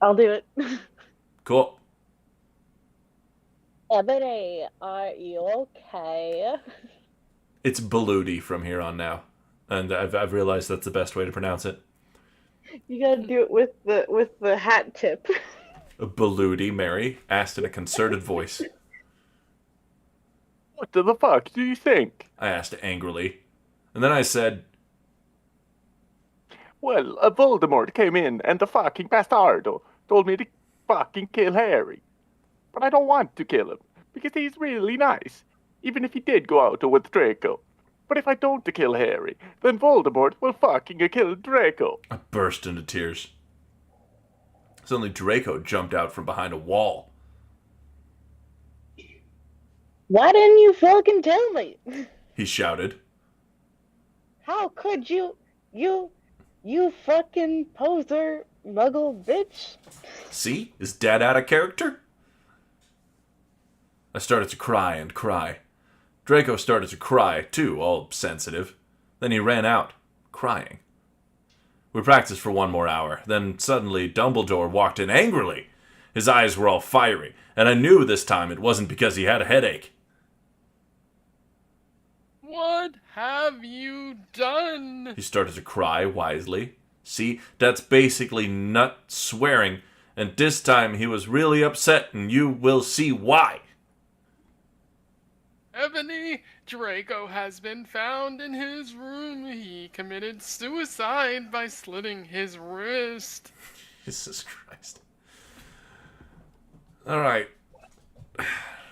I'll do it. Cool. Ebony, are you okay? It's Baludi from here on now, and I've realized that's the best way to pronounce it. You gotta do it with the hat tip. Baludi Mary asked in a concerted voice. What the fuck do you think? I asked angrily, and then I said, well, Voldemort came in and the fucking bastardo told me to fucking kill Harry. But I don't want to kill him, because he's really nice, even if he did go out with Draco. But if I don't kill Harry, then Voldemort will fucking kill Draco. I burst into tears. Suddenly Draco jumped out from behind a wall. Why didn't you fucking tell me? He shouted. How could you fucking poser muggle bitch? See? Is Dad out of character? I started to cry and cry. Draco started to cry, too, all sensitive. Then he ran out, crying. We practiced for 1 more hour. Then suddenly Dumbledore walked in angrily. His eyes were all fiery, and I knew this time it wasn't because he had a headache. What have you done? He started to cry wisely. See, that's basically nut swearing, and this time he was really upset, and you will see why. Ebony, Draco has been found in his room. He committed suicide by slitting his wrist. Jesus Christ. Alright.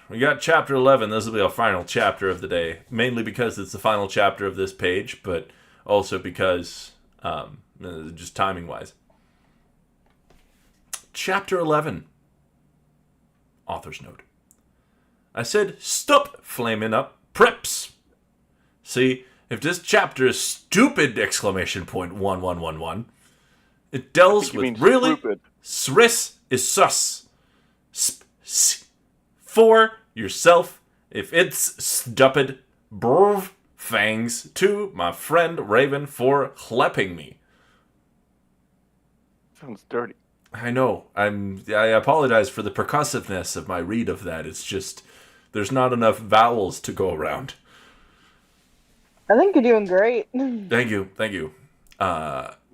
We got chapter 11. This will be our final chapter of the day. Mainly because it's the final chapter of this page, but also because, just timing-wise. Chapter 11. Author's note. I said, stop flaming up preps. See, if this chapter is stupid, ! 1111, it deals with really, sris is sus. For yourself, if it's stupid, brv, thanks to my friend Raven for clapping me. Sounds dirty. I know. I apologize for the percussiveness of my read of that. It's just, there's not enough vowels to go around. I think you're doing great. Thank you.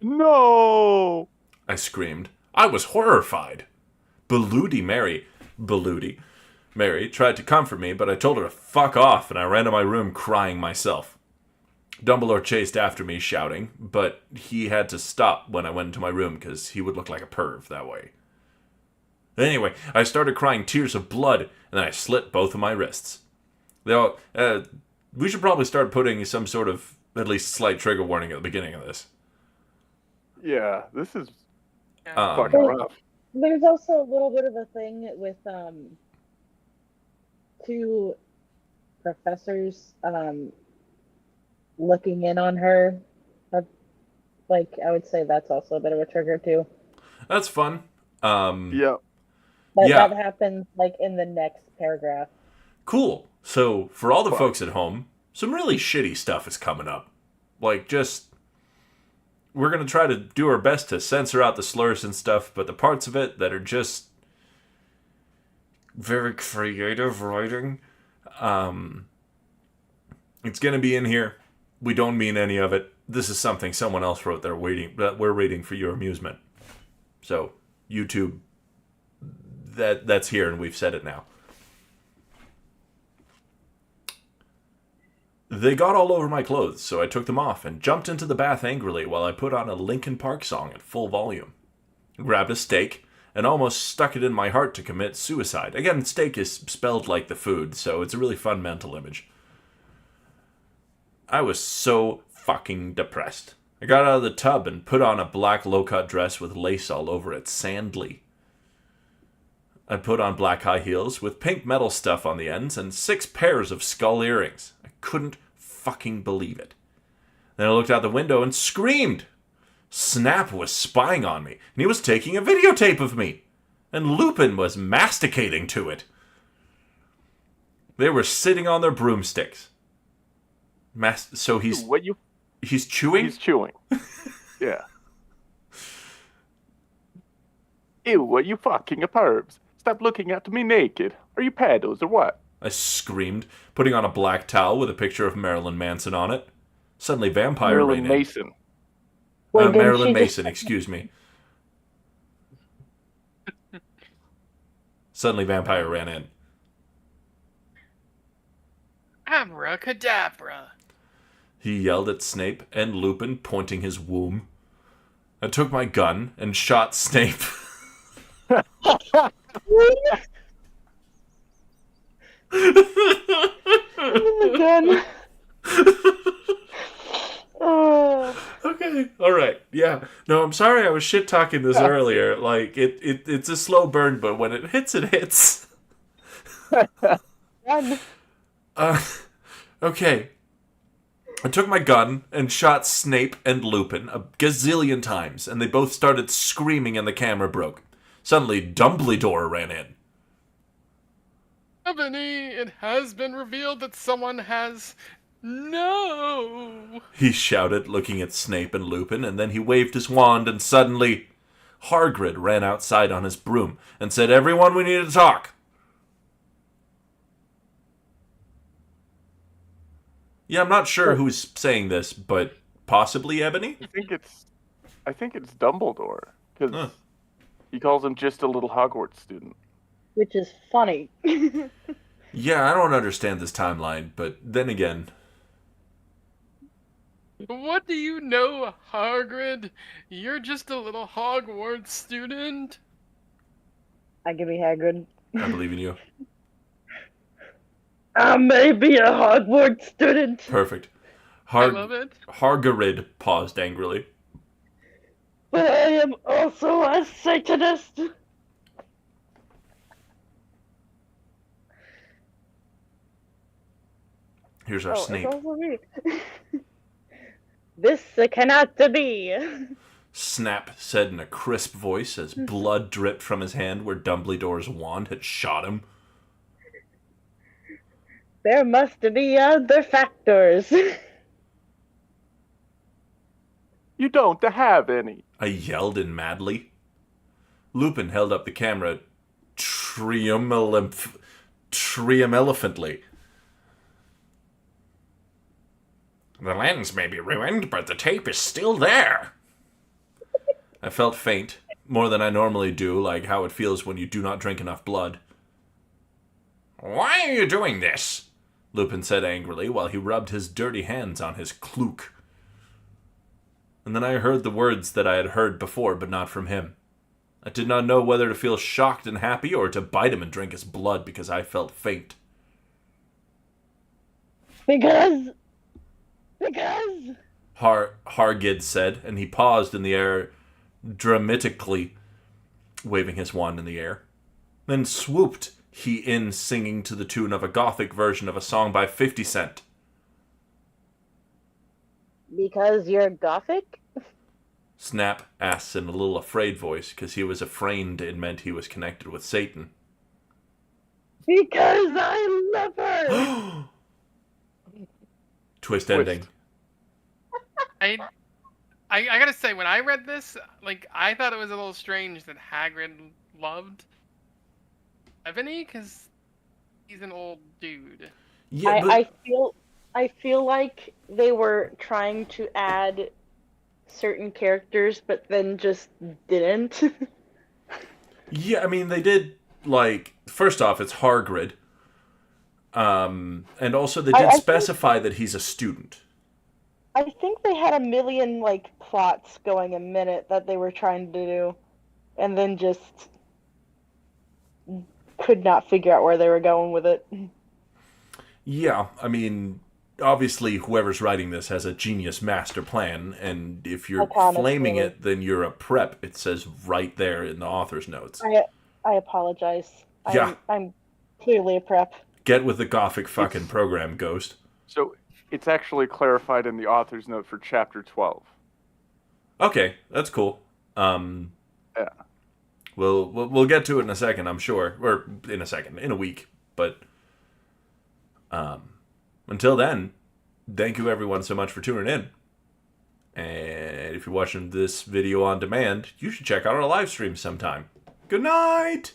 No! I screamed. I was horrified. Mary tried to comfort me, but I told her to fuck off, and I ran to my room crying myself. Dumbledore chased after me, shouting, but he had to stop when I went into my room because he would look like a perv that way. Anyway, I started crying tears of blood, and then I slit both of my wrists. We should probably start putting some sort of, at least slight trigger warning at the beginning of this. Yeah, this is fucking rough. There's also a little bit of a thing with two professors looking in on her. Like, I would say that's also a bit of a trigger too. That's fun. Yeah. That happens like in the next paragraph. Cool. So, for all the folks at home, some really shitty stuff is coming up. Like, we're going to try to do our best to censor out the slurs and stuff, but the parts of it that are just very creative writing, it's going to be in here. We don't mean any of it. This is something someone else wrote that we're reading for your amusement. So, YouTube, that's here and we've said it now. They got all over my clothes, so I took them off and jumped into the bath angrily while I put on a Linkin Park song at full volume. Grabbed a steak and almost stuck it in my heart to commit suicide. Again, steak is spelled like the food, so it's a really fun mental image. I was so fucking depressed. I got out of the tub and put on a black low-cut dress with lace all over it, sandly. I put on black high heels with pink metal stuff on the ends and 6 pairs of skull earrings. I couldn't fucking believe it. Then I looked out the window and screamed. Snap was spying on me, and he was taking a videotape of me. And Lupin was masticating to it. They were sitting on their broomsticks. So he's... He's chewing? He's chewing. Yeah. Ew, are you fucking a pervs? Stop looking at me naked. Are you pedos or what? I screamed, putting on a black towel with a picture of Marilyn Manson on it. Suddenly vampire Marilyn Mason. Marilyn Mason, excuse me. Suddenly vampire ran in. Abracadabra. He yelled at Snape and Lupin, pointing his womb. I took my gun and shot Snape. Okay, alright, yeah. No, I'm sorry I was shit-talking this earlier. Like, it's a slow burn, but when it hits, it hits. Okay. I took my gun and shot Snape and Lupin a gazillion times, and they both started screaming and the camera broke. Suddenly, Dumbledore ran in. Ebony, it has been revealed that someone has... No! He shouted, looking at Snape and Lupin, and then he waved his wand, and suddenly... Hagrid ran outside on his broom and said, "Everyone, we need to talk." Yeah, I'm not sure who's saying this, but possibly Ebony? I think it's Dumbledore, because he calls him just a little Hogwarts student. Which is funny. Yeah, I don't understand this timeline, but then again... What do you know, Hagrid? You're just a little Hogwarts student. I can be Hagrid. I believe in you. I may be a Hogwarts student. Perfect. I love it. Hagrid paused angrily. But I am also a Satanist. Here's our Snape. It's also me. This cannot be. Snap said in a crisp voice as blood dripped from his hand where Dumbledore's wand had shot him. There must be other factors. You don't have any. I yelled in madly. Lupin held up the camera triumphantly. The lens may be ruined, but the tape is still there. I felt faint, more than I normally do, like how it feels when you do not drink enough blood. Why are you doing this? Lupin said angrily while he rubbed his dirty hands on his cloak. And then I heard the words that I had heard before, but not from him. I did not know whether to feel shocked and happy or to bite him and drink his blood because I felt faint. Because... Hargid said, and he paused in the air dramatically, waving his wand in the air. Then swooped he in, singing to the tune of a gothic version of a song by 50 Cent. Because you're gothic? Snap asked in a little afraid voice, because he was afraid it meant he was connected with Satan. Because I love her! Twist ending. I gotta say, when I read this, like, I thought it was a little strange that Hagrid loved Ebony, because he's an old dude. Yeah, but... I feel like they were trying to add certain characters, but then just didn't. Yeah, I mean, they did, like, first off, it's Hagrid. And also they did specify that he's a student. I think they had a million, like, plots going a minute that they were trying to do, and then just could not figure out where they were going with it. Yeah, I mean, obviously whoever's writing this has a genius master plan, and if you're flaming it, then you're a prep. It says right there in the author's notes. I apologize. Yeah. I'm clearly a prep. Get with the gothic fucking program, Ghost. So, it's actually clarified in the author's note for chapter 12. Okay, that's cool. Yeah. We'll get to it in a second, I'm sure. Or in a week. But until then, thank you everyone so much for tuning in. And if you're watching this video on demand, you should check out our live stream sometime. Good night!